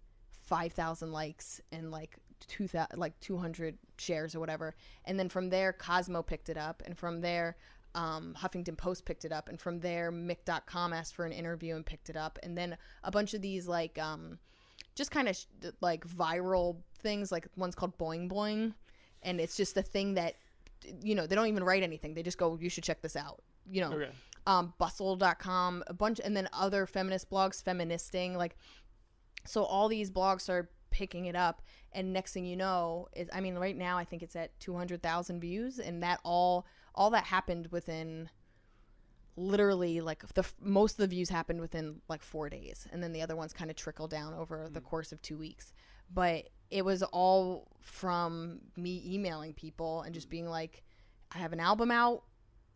5,000 likes and like 200 shares or whatever. And then from there, Cosmo picked it up, and from there, Huffington Post picked it up, and from there Mick.com asked for an interview and picked it up. And then a bunch of these like just kind of like viral things, like one's called Boing Boing, and it's just a thing that, they don't even write anything, they just go, you should check this out, Okay. Bustle.com, a bunch, and then other feminist blogs, Feministing, like, so all these blogs started picking it up, and next thing you know, right now I think it's at 200,000 views, and that all that happened within literally like most of the views happened within like 4 days, and then the other ones kind of trickled down over the course of 2 weeks. But it was all from me emailing people and just being like, I have an album out,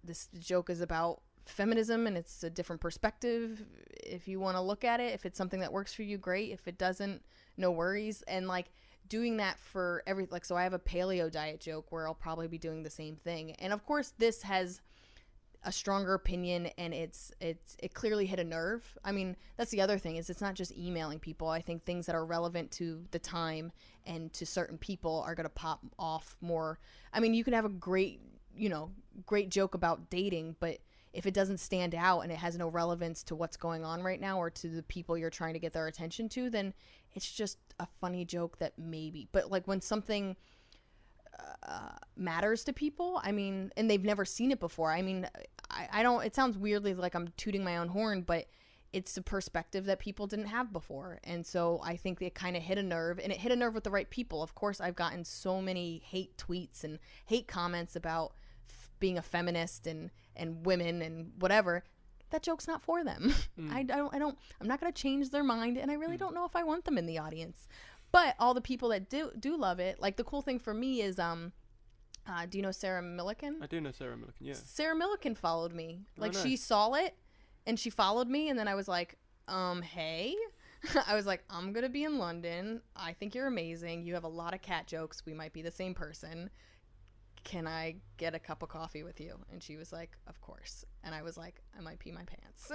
this joke is about feminism and it's a different perspective. If you want to look at it, if it's something that works for you, great. If it doesn't, no worries. And like doing that for so I have a paleo diet joke where I'll probably be doing the same thing. And of course this has a stronger opinion, and it clearly hit a nerve. I mean, that's the other thing, is it's not just emailing people. I think things that are relevant to the time and to certain people are going to pop off more. I mean, you can have a great joke about dating, but if it doesn't stand out and it has no relevance to what's going on right now or to the people you're trying to get their attention to, then it's just a funny joke that maybe. But like when something matters to people, I mean, and they've never seen it before, I mean, I don't, it sounds weirdly like I'm tooting my own horn, but it's a perspective that people didn't have before. And so I think it kind of hit a nerve, and it hit a nerve with the right people. Of course, I've gotten so many hate tweets and hate comments about being a feminist and women and whatever. That joke's not for them. I'm not going to change their mind, and I really don't know if I want them in the audience. But all the people that do love it, like the cool thing for me is, do you know Sarah Milliken? I do know Sarah Milliken, yeah. Sarah Milliken followed me. Like, nice. She saw it, and she followed me, and then I was like, hey. I was like, I'm going to be in London. I think you're amazing. You have a lot of cat jokes. We might be the same person. Can I get a cup of coffee with you? And she was like, of course. And I was like, I might pee my pants.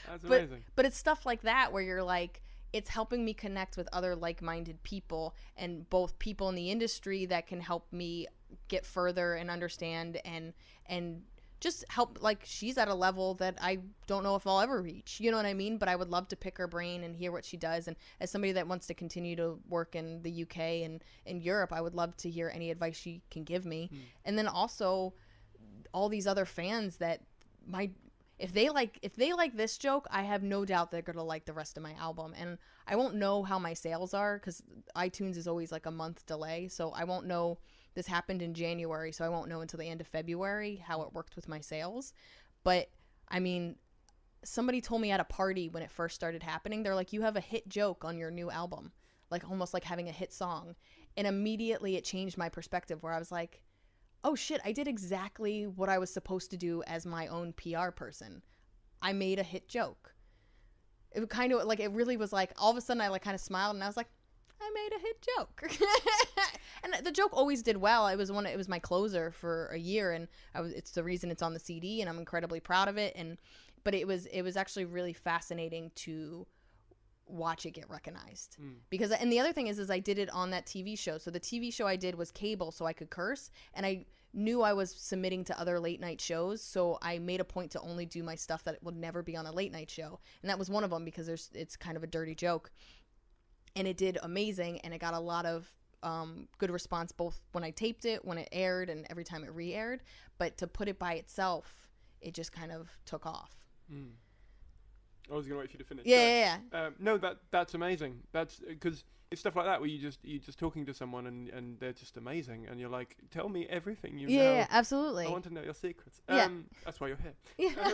That's amazing. But it's stuff like that where you're like, it's helping me connect with other like-minded people, and both people in the industry that can help me get further and understand and just help. Like, she's at a level that I don't know if I'll ever reach, you know what I mean? But I would love to pick her brain and hear what she does. And as somebody that wants to continue to work in the UK and in Europe, I would love to hear any advice she can give me. And then also all these other fans that if they like this joke, I have no doubt they're going to like the rest of my album. And I won't know how my sales are, because iTunes is always like a month delay. So I won't know. This happened in January, so I won't know until the end of February how it worked with my sales. But I mean, somebody told me at a party when it first started happening, they're like, you have a hit joke on your new album, like almost like having a hit song. And immediately it changed my perspective where I was like, oh shit, I did exactly what I was supposed to do as my own PR person. I made a hit joke. It kind of like, it really was like, all of a sudden I like kind of smiled and I was like, I made a hit joke. And the joke always did well. It was my closer for a year, and it's the reason it's on the CD, and I'm incredibly proud of it. But it was actually really fascinating to watch it get recognized. Because, and the other thing is I did it on that TV show. So the TV show I did was cable, so I could curse, and I knew I was submitting to other late night shows, so I made a point to only do my stuff that would never be on a late night show, and that was one of them because it's kind of a dirty joke, and it did amazing, and it got a lot of good response both when I taped it, when it aired, and every time it re-aired. But to put it by itself, it just kind of took off. I was gonna wait for you to finish. Yeah. No, that's amazing. That's because it's stuff like that where you're just talking to someone and they're just amazing, and you're like, tell me everything you know. Yeah, absolutely. I want to know your secrets. Yeah. That's why you're here. Yeah.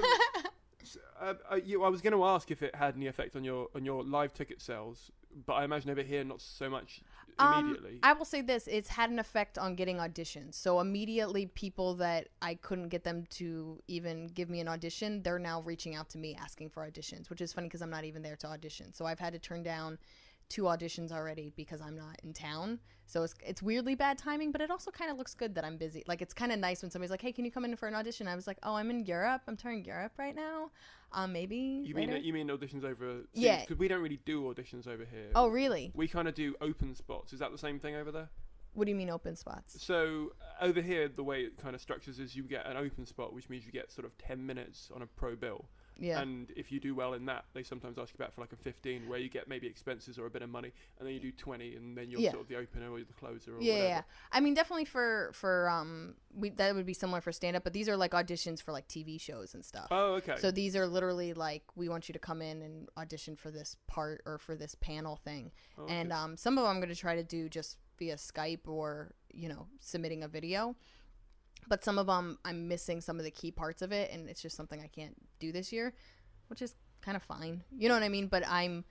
I was going to ask if it had any effect on your live ticket sales, but I imagine over here not so much immediately. I will say this: it's had an effect on getting auditions. So immediately, people that I couldn't get them to even give me an audition, they're now reaching out to me asking for auditions, which is funny because I'm not even there to audition. So I've had to turn down 2 auditions already because I'm not in town. So it's weirdly bad timing, but it also kind of looks good that I'm busy. Like, it's kind of nice when somebody's like, hey, can you come in for an audition? I was like, oh, I'm in Europe. I'm touring Europe right now. Maybe you later. mean auditions over? Yeah. Because we don't really do auditions over here. Oh, really? We kind of do open spots. Is that the same thing over there? What do you mean open spots? So over here, the way it kind of structures is you get an open spot, which means you get sort of 10 minutes on a pro bill. Yeah. And if you do well in that, they sometimes ask you back for like a 15, where you get maybe expenses or a bit of money, and then you do 20, and then you're sort of the opener or the closer or whatever. Yeah. I mean, definitely for that would be similar for stand up, but these are like auditions for like TV shows and stuff. Oh, okay. So these are literally like, we want you to come in and audition for this part or for this panel thing. Oh, okay. And some of them I'm going to try to do just via Skype or, submitting a video. But some of them, I'm missing some of the key parts of it, and it's just something I can't do this year, which is kind of fine. You know what I mean? But I'm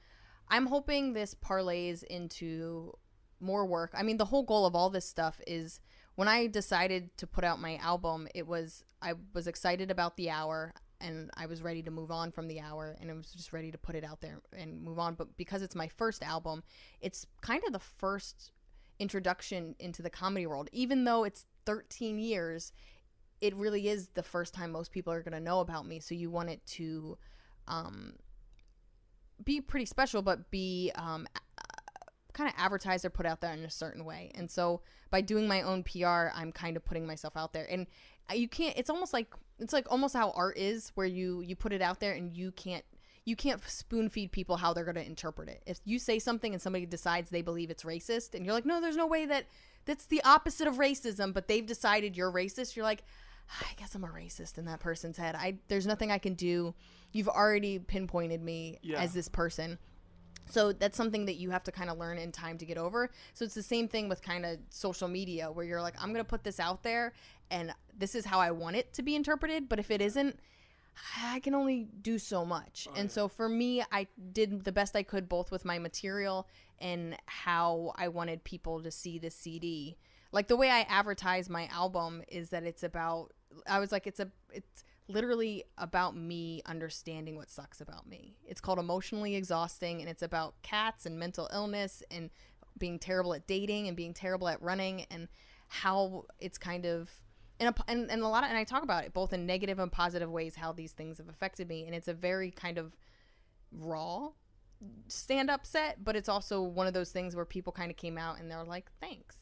hoping this parlays into more work. I mean, the whole goal of all this stuff is, when I decided to put out my album, I was excited about the hour, and I was ready to move on from the hour, and I was just ready to put it out there and move on. But because it's my first album, it's kind of the first introduction into the comedy world. Even though it's 13 years, it really is the first time most people are going to know about me. So you want it to be pretty special, but be kind of advertised or put out there in a certain way. And so by doing my own PR, I'm kind of putting myself out there. And you can't, it's like almost how art is, where you put it out there and you can't spoon feed people how they're going to interpret it. If you say something and somebody decides they believe it's racist, and you're like, no, there's no way that's the opposite of racism, but they've decided you're racist, you're like, I guess I'm a racist in that person's head. There's nothing I can do. You've already pinpointed me as this person. So that's something that you have to kind of learn in time to get over. So it's the same thing with kind of social media, where you're like, I'm going to put this out there, and this is how I want it to be interpreted. But if it isn't, I can only do so much. So for me, I did the best I could, both with my material and how I wanted people to see the CD. Like, the way I advertise my album is that it's literally about me understanding what sucks about me. It's called Emotionally Exhausting, and it's about cats and mental illness and being terrible at dating and being terrible at running, and how it's kind of, and I talk about it both in negative and positive ways, how these things have affected me. And it's a very kind of raw stand-up set, but it's also one of those things where people kind of came out and they're like, thanks.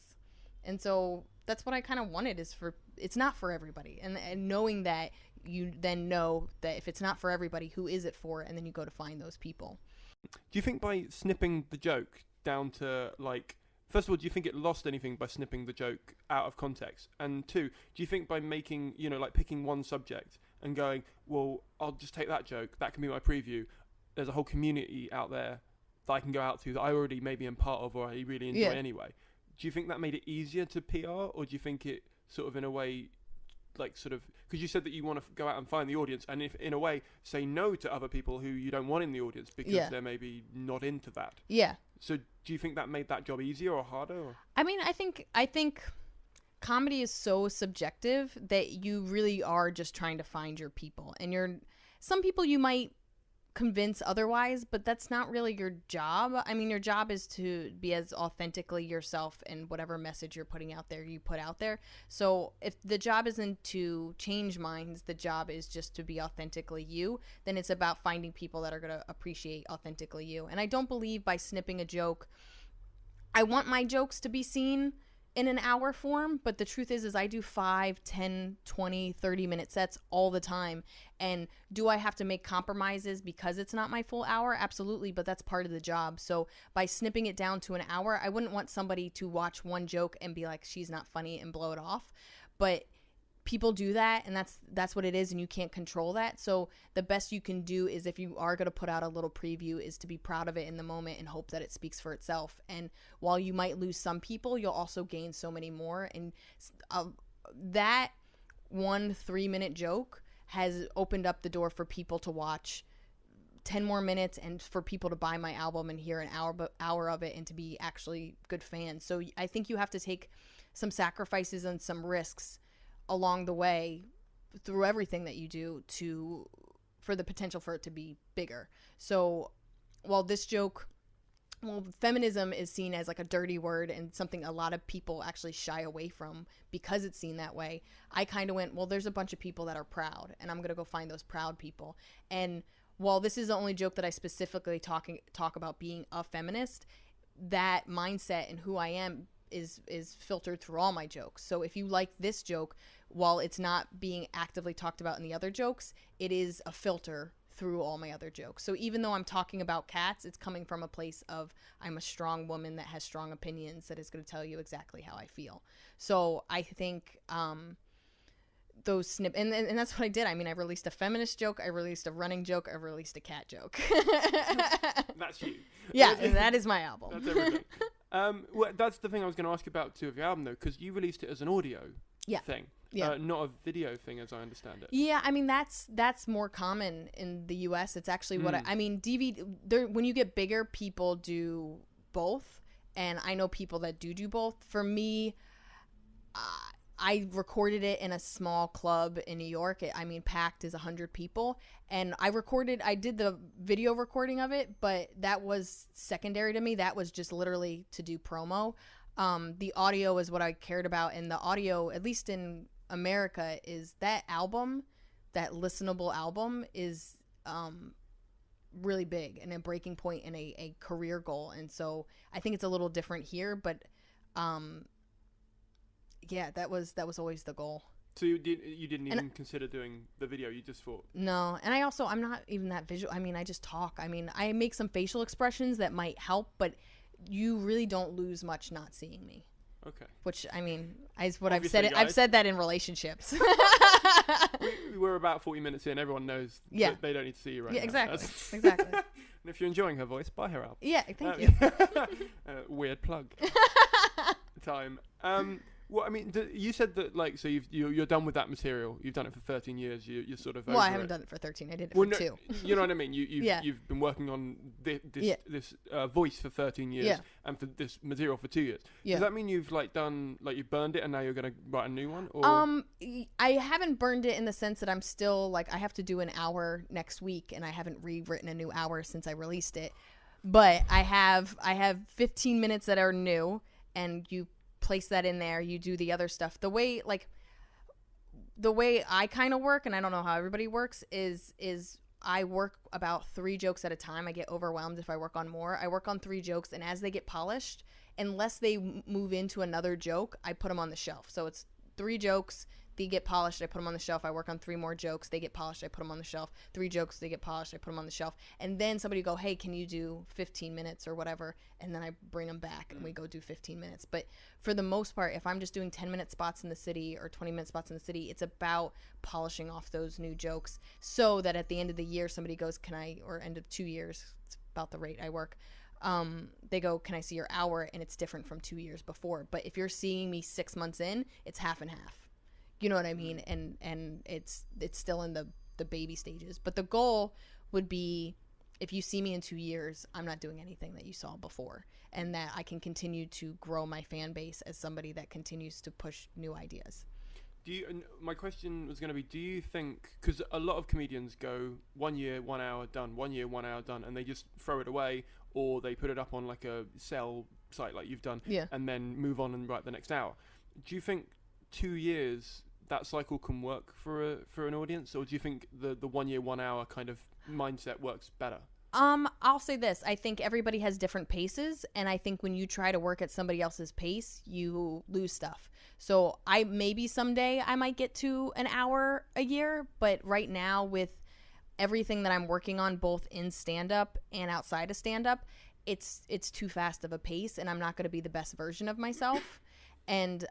And so that's what I kind of wanted, it's not for everybody. And knowing that, you then know that if it's not for everybody, who is it for? And then you go to find those people. Do you think by snipping the joke down to, like, first of all, do you think it lost anything by snipping the joke out of context? And 2, do you think by making, like picking one subject and going, well, I'll just take that joke, that can be my preview, there's a whole community out there that I can go out to that I already maybe am part of or I really enjoy anyway. Do you think that made it easier to PR, or do you think it sort of in a way, like sort of, because you said that you want to go out and find the audience, and if in a way say no to other people who you don't want in the audience because they're maybe not into that? Yeah. So do you think that made that job easier or harder? Or? I mean, I think comedy is so subjective that you really are just trying to find your people. And some people you might convince otherwise, but that's not really your job. I mean, your job is to be as authentically yourself, and whatever message you're putting out there, you put out there. So if the job isn't to change minds, the job is just to be authentically you, then it's about finding people that are going to appreciate authentically you. And I don't believe by snipping a joke. I want my jokes to be seen in an hour form, but the truth is I do 5, 10, 20, 30-minute sets all the time. And do I have to make compromises because it's not my full hour? Absolutely, but that's part of the job. So by snipping it down to an hour, I wouldn't want somebody to watch one joke and be like, she's not funny, and blow it off. But people do that, and that's what it is, and you can't control that. So the best you can do is, if you are going to put out a little preview, is to be proud of it in the moment and hope that it speaks for itself. And while you might lose some people, you'll also gain so many more. And that 1 3-minute joke has opened up the door for people to watch 10 more minutes, and for people to buy my album and hear an hour of it, and to be actually good fans. So I think you have to take some sacrifices and some risks along the way through everything that you do for the potential for it to be bigger. So while feminism is seen as like a dirty word and something a lot of people actually shy away from because it's seen that way, I kind of went, well, there's a bunch of people that are proud, and I'm going to go find those proud people. And while this is the only joke that I specifically talk about being a feminist, that mindset and who I am is filtered through all my jokes. So if you like this joke, while it's not being actively talked about in the other jokes, it is a filter through all my other jokes. So even though I'm talking about cats, it's coming from a place of, I'm a strong woman that has strong opinions, that is going to tell you exactly how I feel. So I think those and that's what I did. I mean, I released a feminist joke, I released a running joke, I released a cat joke. That's you. Yeah, and that is my album. That's everything. Well, that's the thing I was going to ask about too of your album, though, because you released it as an audio thing, not a video thing, as I understand it. Yeah, I mean that's more common in the U.S. It's actually what I mean. DVD. When you get bigger, people do both, and I know people that do both. For me, I recorded it in a small club in New York. Packed is 100 people. And I did the video recording of it, but that was secondary to me. That was just literally to do promo. The audio is what I cared about. And the audio, at least in America, is that album, that listenable album, is really big and a breaking point and a career goal. And so I think it's a little different here, but yeah, that was always the goal. So you didn't even consider doing the video, you just thought? No, and I'm not even that visual. I just talk. I make some facial expressions that might help, but you really don't lose much not seeing me. Okay. Which, is what Obviously, I've said. I've said that in relationships. We're about 40 minutes in. Everyone knows that they don't need to see you right now. Exactly. Exactly. And if you're enjoying her voice, buy her album. Yeah, thank you. Weird plug. Time. Well, you said that, so you're done with that material. You've done it for 13 years. You're sort of. Well, I haven't done it for 13. I did it for 2. You know what I mean? You've been working on this voice for 13 years, and for this material for 2 years. Does that mean you've you've burned it and now you're gonna write a new one? Or? I haven't burned it in the sense that I'm still I have to do an hour next week, and I haven't rewritten a new hour since I released it. But I have 15 minutes that are new, and you place that in there, you do the other stuff. The way I kind of work, and I don't know how everybody works, is I work about 3 jokes at a time. I get overwhelmed if I work on more. I work on 3 jokes, and as they get polished, unless they move into another joke, I put them on the shelf. So it's 3 jokes, they get polished, I put them on the shelf. I work on 3 more jokes, they get polished, I put them on the shelf. 3 jokes, they get polished, I put them on the shelf. And then somebody go, hey, can you do 15 minutes or whatever? And then I bring them back and we go do 15 minutes. But for the most part, if I'm just doing 10-minute spots in the city or 20-minute spots in the city, it's about polishing off those new jokes so that at the end of the year, somebody goes, or end of 2 years, it's about the rate I work. They go, can I see your hour? And it's different from 2 years before. But if you're seeing me 6 months in, it's half and half. You know what I mean? And it's still in the baby stages. But the goal would be if you see me in 2 years, I'm not doing anything that you saw before, and that I can continue to grow my fan base as somebody that continues to push new ideas. My question was going to be, do you think, because a lot of comedians go 1 year, 1 hour, done, 1 year, 1 hour, done, and they just throw it away, or they put it up on like a sell site like you've done, and then move on and write the next hour. Do you think 2 years, that cycle can work for an audience, or do you think the 1 year, 1 hour kind of mindset works better? I'll say this. I think everybody has different paces, and I think when you try to work at somebody else's pace, you lose stuff. So maybe someday I might get to an hour a year, but right now with everything that I'm working on, both in stand-up and outside of stand-up, it's too fast of a pace, and I'm not going to be the best version of myself. And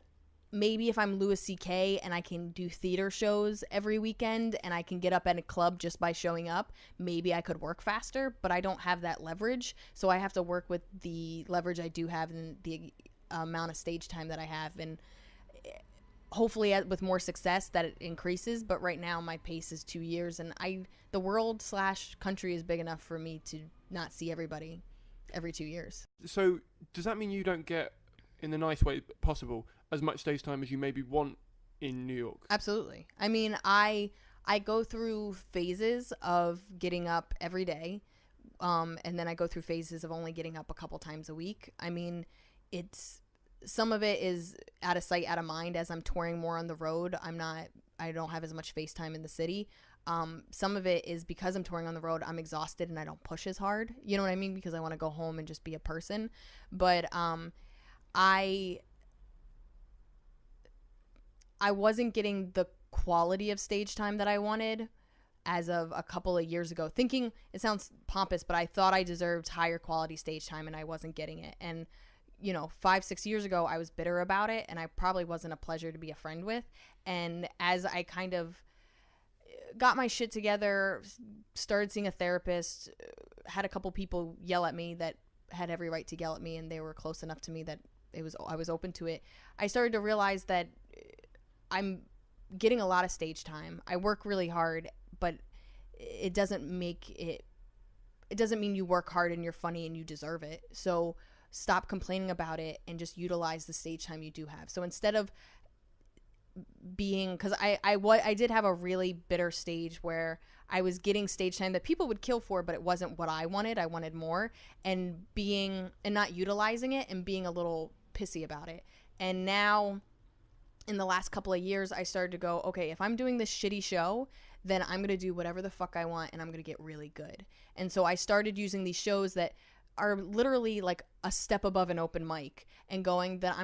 maybe if I'm Louis C.K. and I can do theater shows every weekend and I can get up at a club just by showing up, maybe I could work faster, but I don't have that leverage. So I have to work with the leverage I do have and the amount of stage time that I have. And hopefully with more success that it increases. But right now my pace is 2 years, and the world/country is big enough for me to not see everybody every 2 years. So does that mean you don't get, in the nice way possible, as much stage time as you maybe want in New York? Absolutely. I mean, I go through phases of getting up every day, and then I go through phases of only getting up a couple times a week. I mean, some of it is out of sight, out of mind. As I'm touring more on the road, I don't have as much face time in the city. Some of it is because I'm touring on the road, I'm exhausted and I don't push as hard. You know what I mean? Because I want to go home and just be a person. But I wasn't getting the quality of stage time that I wanted as of a couple of years ago. Thinking, it sounds pompous, but I thought I deserved higher quality stage time and I wasn't getting it. And 5-6 years ago, I was bitter about it, and I probably wasn't a pleasure to be a friend with. And as I kind of got my shit together, started seeing a therapist, had a couple people yell at me that had every right to yell at me, and they were close enough to me that I was open to it. I started to realize that I'm getting a lot of stage time. I work really hard, but it doesn't mean you work hard and you're funny and you deserve it. So stop complaining about it and just utilize the stage time you do have. So instead of because I did have a really bitter stage where I was getting stage time that people would kill for, but it wasn't what I wanted. I wanted more, and not utilizing it and being a little pissy about it. And now in the last couple of years, I started to go, okay, if I'm doing this shitty show, then I'm going to do whatever the fuck I want, and I'm going to get really good. And so I started using these shows that are literally like a step above an open mic, and going that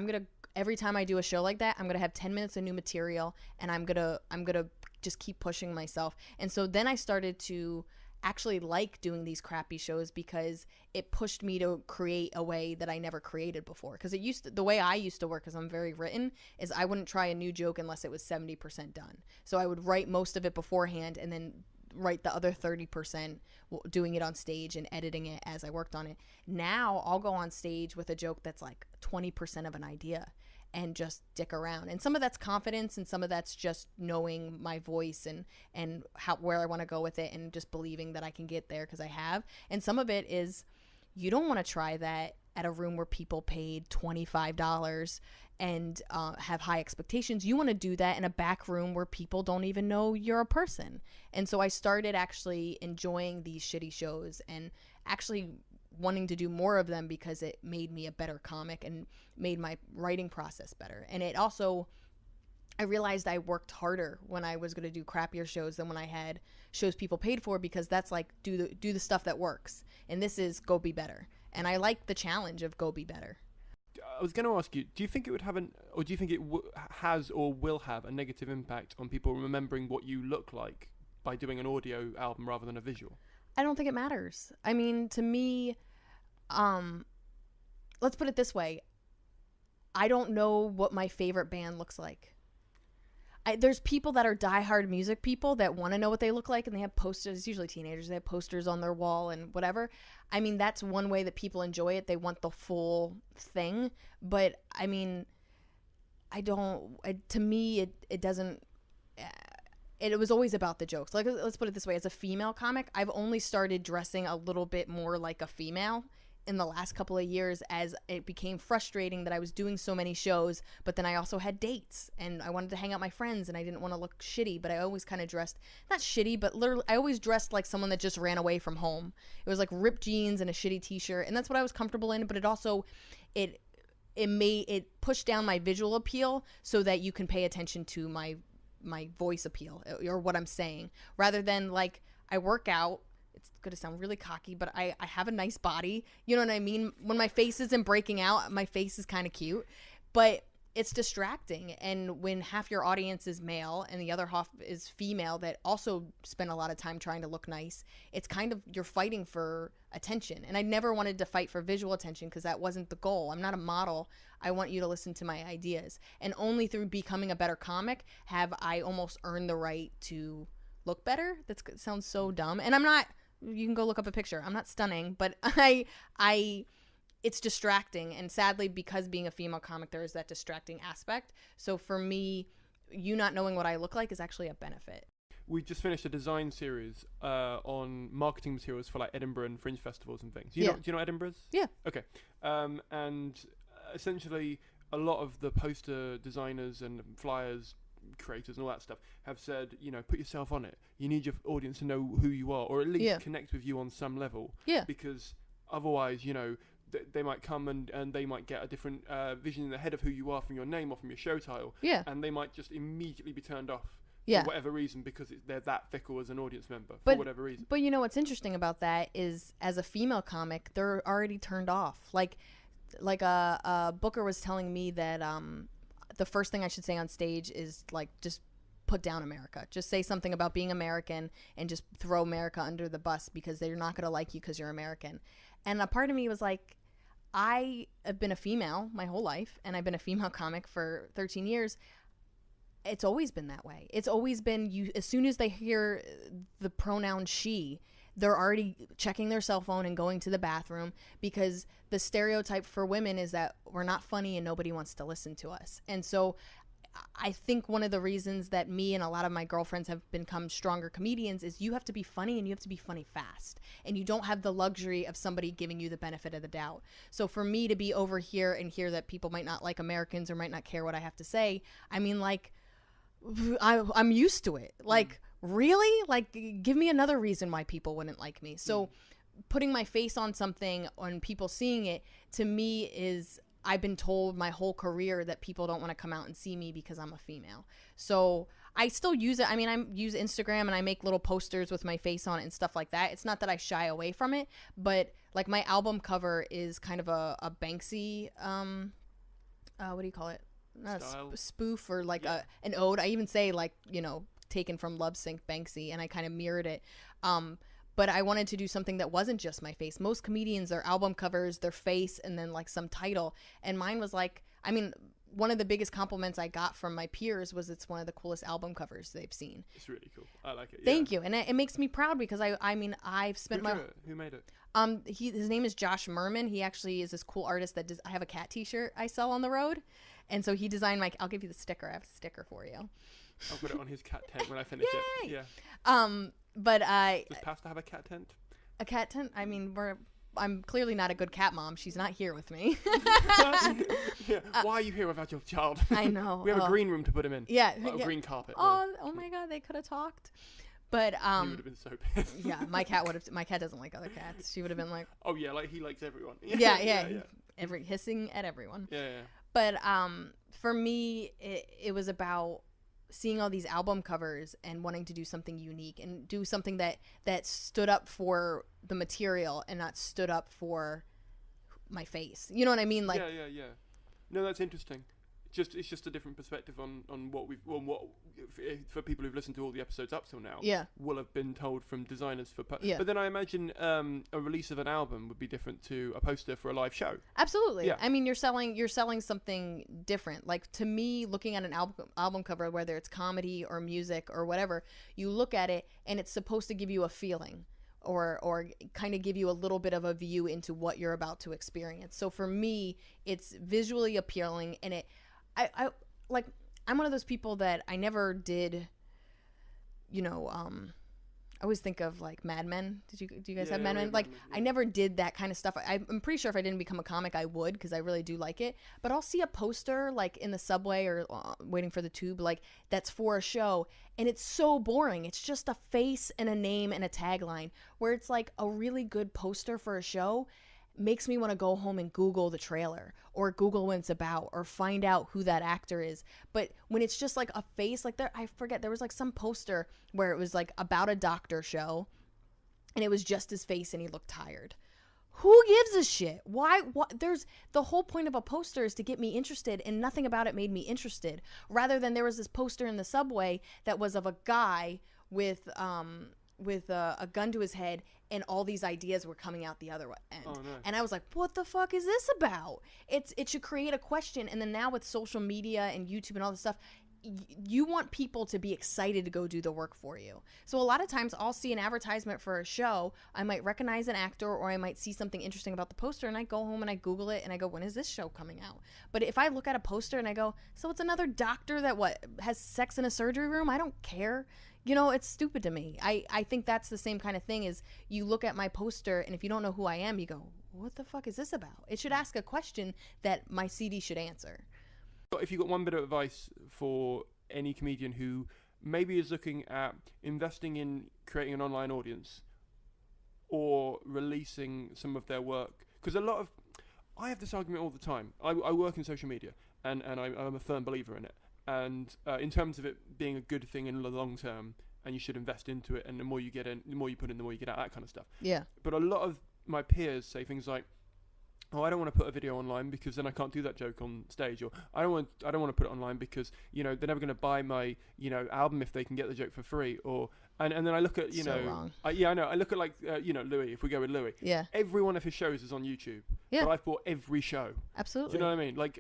every time I do a show like that, I'm going to have 10 minutes of new material, and I'm going to just keep pushing myself. And so then I started to actually like doing these crappy shows because it pushed me to create a way that I never created before. Because the way I used to work, because I'm very written, is I wouldn't try a new joke unless it was 70% done. So I would write most of it beforehand and then write the other 30%, doing it on stage and editing it as I worked on it. Now I'll go on stage with a joke that's like 20% of an idea and just dick around. And some of that's confidence, and some of that's just knowing my voice and where I want to go with it, and just believing that I can get there because I have. And some of it is, you don't want to try that at a room where people paid $25 and have high expectations. You want to do that in a back room where people don't even know you're a person. And so I started actually enjoying these shitty shows and actually wanting to do more of them because it made me a better comic and made my writing process better. And it also, I realized I worked harder when I was going to do crappier shows than when I had shows people paid for, because that's like do the stuff that works, and this is go be better. And I like the challenge of go be better. I was going to ask you, do you think it would have or do you think it has or will have a negative impact on people remembering what you look like by doing an audio album rather than a visual? I don't think it matters. I mean, to me, let's put it this way. I don't know what my favorite band looks like. There's people that are diehard music people that want to know what they look like, and they have posters. It's usually teenagers. They have posters on their wall and whatever. I mean, that's one way that people enjoy it. They want the full thing. But, I mean, to me, it doesn't... it was always about the jokes. Like, let's put it this way. As a female comic, I've only started dressing a little bit more like a female in the last couple of years, as it became frustrating that I was doing so many shows, but then I also had dates and I wanted to hang out with my friends and I didn't want to look shitty, but I always kind of dressed, not shitty, but literally I always dressed like someone that just ran away from home. It was like ripped jeans and a shitty t-shirt, and that's what I was comfortable in, but it also, it pushed down my visual appeal so that you can pay attention to my voice appeal or what I'm saying, rather than like I work out. It's going to sound really cocky, but I have a nice body. You know what I mean? When my face isn't breaking out, my face is kind of cute, but it's distracting. And when half your audience is male and the other half is female that also spend a lot of time trying to look nice, it's kind of, you're fighting for attention. And I never wanted to fight for visual attention because that wasn't the goal. I'm not a model. I want you to listen to my ideas. And only through becoming a better comic have I almost earned the right to look better. That sounds so dumb. And I'm not, you can go look up a picture. I'm not stunning, but it's distracting. And sadly, because being a female comic, there is that distracting aspect. So for me, you not knowing what I look like is actually a benefit. We just finished a design series on marketing materials for like Edinburgh and Fringe festivals and things. Do you know Edinburgh's? Yeah. Okay. And essentially, a lot of the poster designers and flyers creators and all that stuff have said, put yourself on it. You need your audience to know who you are, or at least connect with you on some level. Yeah. Because otherwise, they might come and they might get a different vision in their head of who you are from your name or from your show title. Yeah. And they might just immediately be turned off. Yeah. For whatever reason, because they're that fickle as an audience member, for whatever reason. But what's interesting about that is, as a female comic, they're already turned off. Like a booker was telling me that the first thing I should say on stage is like, just put down America. Just say something about being American and just throw America under the bus because they're not going to like you because you're American. And a part of me was like, I have been a female my whole life, and I've been a female comic for 13 years. It's always been that way. It's always been, you. As soon as they hear the pronoun she, they're already checking their cell phone and going to the bathroom, because the stereotype for women is that we're not funny and nobody wants to listen to us. And so I think one of the reasons that me and a lot of my girlfriends have become stronger comedians is you have to be funny, and you have to be funny fast, and you don't have the luxury of somebody giving you the benefit of the doubt. So for me to be over here and hear that people might not like Americans or might not care what I have to say, I mean, like, I'm used to it. Like, really? Like, give me another reason why people wouldn't like me. So putting my face on something, on people seeing it, to me is, I've been told my whole career that people don't want to come out and see me because I'm a female. So I still use it. I mean, I use Instagram and I make little posters with my face on it and stuff like that. It's not that I shy away from it, but like my album cover is kind of a Banksy, what do you call it? Not a spoof, or like an ode. I even say, like, taken from Love Sync Banksy, and I kind of mirrored it. But I wanted to do something that wasn't just my face. Most comedians, their album covers, their face, and then like some title. And mine was like, I mean, one of the biggest compliments I got from my peers was it's one of the coolest album covers they've seen. It's really cool. I like it. Thank you. And it makes me proud, because I mean, I've spent Who made it? His name is Josh Merman. He actually is this cool artist that I have a cat t-shirt I sell on the road. And so he designed I'll give you the sticker. I have a sticker for you. I'll put it on his cat tent when I finish it. Yeah. But does Pastor have a cat tent? A cat tent? I mean, I'm clearly not a good cat mom. She's not here with me. Yeah. Why are you here without your child? I know. We have a green room to put him in. Yeah. A green carpet. Oh my God, they could have talked. But he would have been so pissed. Yeah, my cat doesn't like other cats. She would have been like, oh yeah, like he likes everyone. Yeah. Hissing at everyone. Yeah. But for me, it was about seeing all these album covers and wanting to do something unique and do something that stood up for the material and not stood up for my face. You know what I mean? Like, yeah. No, that's interesting. It's just a different perspective on what for people who've listened to all the episodes up till now. Yeah, will have been told from designers for. Yeah. But then I imagine a release of an album would be different to a poster for a live show. Absolutely. Yeah. I mean, you're selling something different. Like, to me, looking at an album cover, whether it's comedy or music or whatever, you look at it and it's supposed to give you a feeling. Or kind of give you a little bit of a view into what you're about to experience. So for me, it's visually appealing, and I'm one of those people that I never did I always think of like Mad Men. Do you guys have Mad Men? Like, Mad Men, I never did that kind of stuff. I'm pretty sure if I didn't become a comic, I would, because I really do like it. But I'll see a poster like in the subway or waiting for the tube, like that's for a show, and it's so boring. It's just a face and a name and a tagline. Where it's like a really good poster for a show makes me want to go home and Google the trailer or Google what it's about or find out who that actor is. But when it's just like a face, like I forget, there was like some poster where it was like about a doctor show and it was just his face and he looked tired. Who gives a shit? Why? There's the whole point of a poster is to get me interested, and nothing about it made me interested. Rather than there was this poster in the subway that was of a guy with a gun to his head, and all these ideas were coming out the other end. Oh, nice. And I was like, what the fuck is this about? It should create a question. And then now with social media and YouTube and all this stuff, you want people to be excited to go do the work for you. So a lot of times I'll see an advertisement for a show. I might recognize an actor, or I might see something interesting about the poster, and I go home and I Google it and I go, when is this show coming out? But if I look at a poster and I go, so it's another doctor that has sex in a surgery room? I don't care. It's stupid to me. I think that's the same kind of thing. Is you look at my poster, and if you don't know who I am, you go, what the fuck is this about? It should ask a question that my CD should answer. If you've got one bit of advice for any comedian who maybe is looking at investing in creating an online audience or releasing some of their work, because I have this argument all the time. I work in social media, and I'm a firm believer in it. And in terms of it being a good thing in the long term, and you should invest into it, and the more you get in, the more you put in, the more you get out, that kind of stuff. Yeah. But a lot of my peers say things like, oh, I don't want to put a video online because then I can't do that joke on stage, or I don't want to put it online because they're never going to buy my album if they can get the joke for free, and then I look at wrong. I know, I look at like Louis, if we go with Louis, yeah, every one of his shows is on YouTube, yeah, but I've bought every show. Absolutely. Do you know what I mean? Like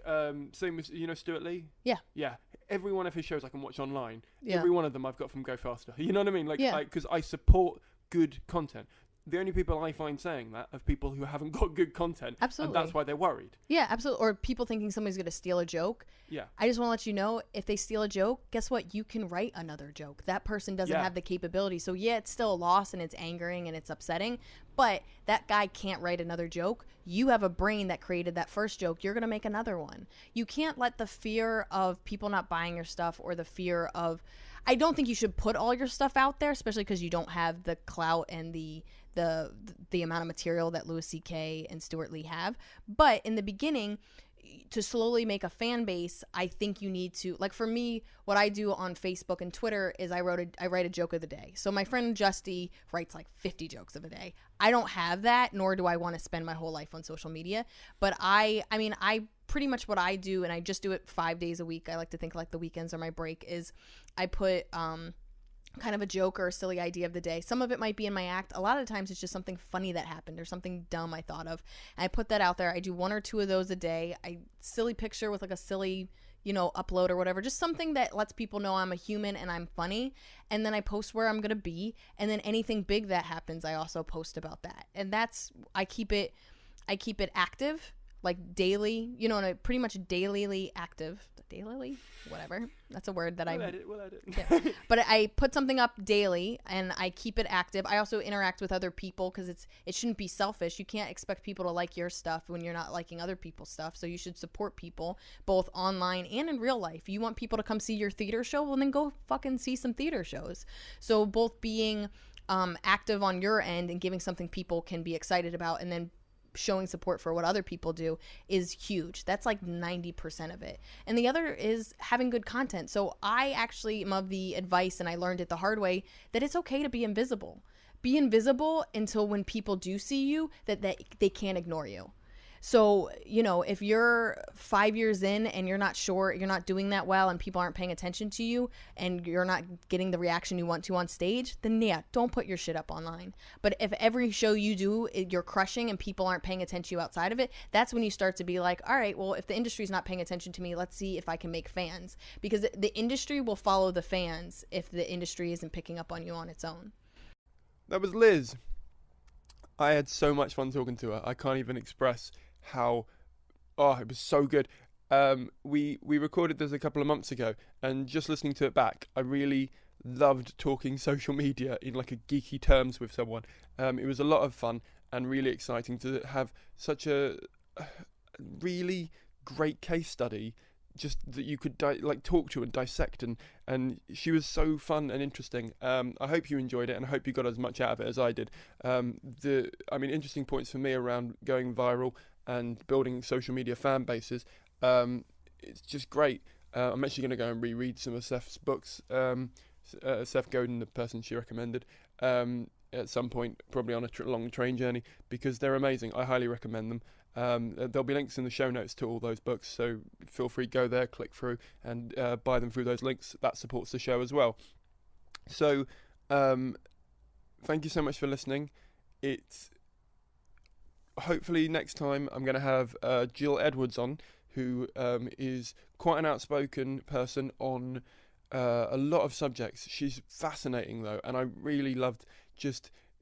same with Stuart Lee. Yeah, every one of his shows I can watch online. Yeah. Every one of them I've got from Go Faster. You know what I mean? Like, because I support good content. The only people I find saying that are people who haven't got good content. Absolutely. And that's why they're worried. Yeah, absolutely. Or people thinking somebody's going to steal a joke. Yeah. I just want to let you know, if they steal a joke, guess what? You can write another joke. That person doesn't have the capability. So yeah, it's still a loss and it's angering and it's upsetting, but that guy can't write another joke. You have a brain that created that first joke. You're going to make another one. You can't let the fear of people not buying your stuff, or the fear of, I don't think you should put all your stuff out there, especially because you don't have the clout and the amount of material that Louis C.K. and Stuart Lee have. But in the beginning, to slowly make a fan base, I think you need to, like for me, what I do on Facebook and Twitter is I write a joke of the day. So my friend Justy writes like 50 jokes of a day. I don't have that, nor do I want to spend my whole life on social media. But I pretty much what I do, and I just do it 5 days a week. I like to think like the weekends are my break, is I put kind of a joke or a silly idea of the day. Some of it might be in my act. A lot of the times it's just something funny that happened or something dumb I thought of. And I put that out there. I do 1 or 2 of those a day. Silly picture with like a silly, upload or whatever. Just something that lets people know I'm a human and I'm funny. And then I post where I'm going to be. And then anything big that happens, I also post about that. And I keep it active, like daily, and pretty much daily active. Daily? Whatever. That's a word that We'll edit. Yeah. But I put something up daily and I keep it active. I also interact with other people because it shouldn't be selfish. You can't expect people to like your stuff when you're not liking other people's stuff. So you should support people both online and in real life. You want people to come see your theater show? Well, then go fucking see some theater shows. So both being active on your end and giving something people can be excited about, and then showing support for what other people do is huge. That's like 90% of it. And the other is having good content. So I actually am of the advice, and I learned it the hard way, that it's okay to be invisible. Be invisible until when people do see you, that they can't ignore you. So, if you're 5 years in and you're not sure, you're not doing that well, and people aren't paying attention to you, and you're not getting the reaction you want to on stage, then yeah, don't put your shit up online. But if every show you do, you're crushing and people aren't paying attention to you outside of it, that's when you start to be like, all right, well, if the industry's not paying attention to me, let's see if I can make fans. Because the industry will follow the fans if the industry isn't picking up on you on its own. That was Liz. I had so much fun talking to her. I can't even express how it was so good. We recorded this a couple of months ago, and just listening to it back, I really loved talking social media in like a geeky terms with someone. It was a lot of fun and really exciting to have such a really great case study, just that you could talk to and dissect, and she was so fun and interesting. I hope you enjoyed it, and I hope you got as much out of it as I did. Interesting points for me around going viral and building social media fan bases. It's just great. I'm actually going to go and reread some of Seth's books. Seth Godin, the person she recommended, at some point, probably on a long train journey, because they're amazing. I highly recommend them. There'll be links in the show notes to all those books, so feel free to go there, click through, and buy them through those links. That supports the show as well. So, thank you so much for listening. Hopefully next time I'm going to have Jill Edwards on, who is quite an outspoken person on a lot of subjects. She's fascinating though, and I really loved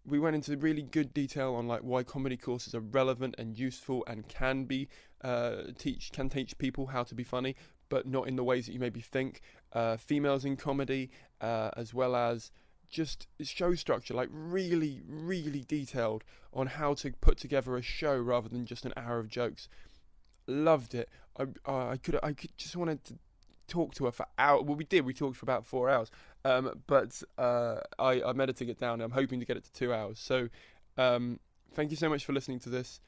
we went into really good detail on like why comedy courses are relevant and useful and can teach people how to be funny, but not in the ways that you maybe think. Females in comedy, as well as just show structure, like really, really detailed on how to put together a show rather than just an hour of jokes. Loved it. I could just wanted to talk to her for hours. Well, we talked for about 4 hours, but I'm editing it down. I'm hoping to get it to 2 hours. So thank you so much for listening to this.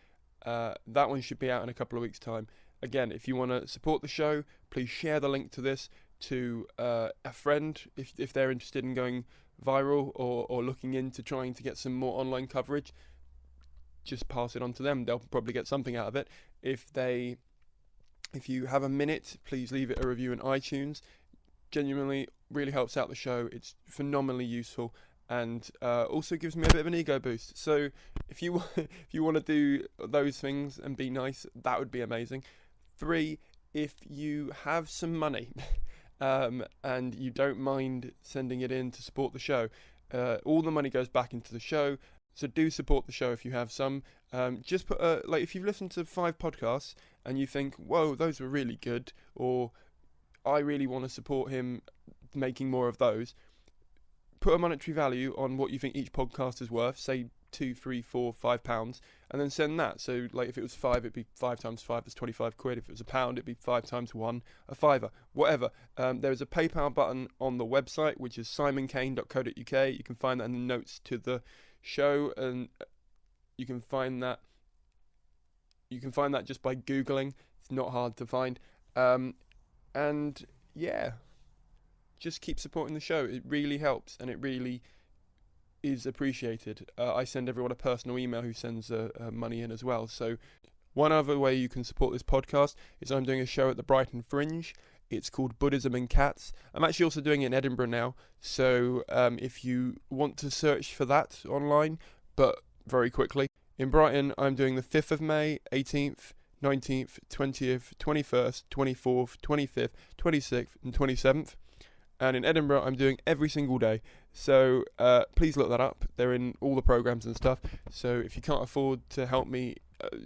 That one should be out in a couple of weeks' time. Again, if you want to support the show, please share the link to this to a friend if they're interested in going viral or looking into trying to get some more online coverage. Just pass it on to them. They'll probably get something out of it. If you have a minute, please leave it a review in iTunes. Genuinely really helps out the show. It's phenomenally useful, and also gives me a bit of an ego boost. So if you want to do those things and be nice, that would be amazing. 3, if you have some money and you don't mind sending it in to support the show, all the money goes back into the show. So do support the show if you have some. Just put if you've listened to 5 podcasts and you think, whoa, those were really good, or I really want to support him making more of those, put a monetary value on what you think each podcast is worth, say 2, 3, 4, 5 pounds, and then send that. So like if it was 5, it'd be 5 times 5, that's 25 quid. If it was £1, it'd be 5 times 1, a fiver, whatever. There is a PayPal button on the website, which is simoncaine.co.uk. You can find that in the notes to the show, and you can find that just by googling. It's not hard to find. And yeah, just keep supporting the show. It really helps, and it really is appreciated. I send everyone a personal email who sends money in as well. So one other way you can support this podcast is I'm doing a show at the Brighton Fringe. It's called Buddhism and Cats. I'm actually also doing it in Edinburgh now. So if you want to search for that online, but very quickly. In Brighton, I'm doing the 5th of May, 18th, 19th, 20th, 21st, 24th, 25th, 26th and 27th. And in Edinburgh, I'm doing every single day. So please look that up. They're in all the programs and stuff. So if you can't afford to help me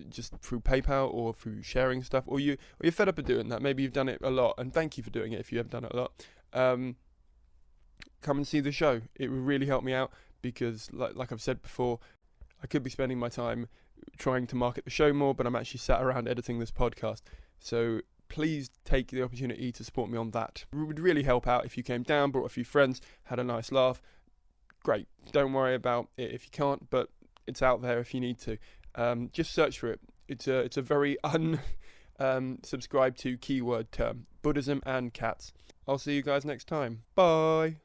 just through PayPal or through sharing stuff, or you're fed up of doing that, maybe you've done it a lot, and thank you for doing it if you have done it a lot, come and see the show. It will really help me out, because like I've said before, I could be spending my time trying to market the show more, but I'm actually sat around editing this podcast. So please take the opportunity to support me on that. It would really help out if you came down, brought a few friends, had a nice laugh. Great. Don't worry about it if you can't, but it's out there if you need to. Just search for it. It's a very subscribed to keyword term. Buddhism and cats. I'll see you guys next time. Bye.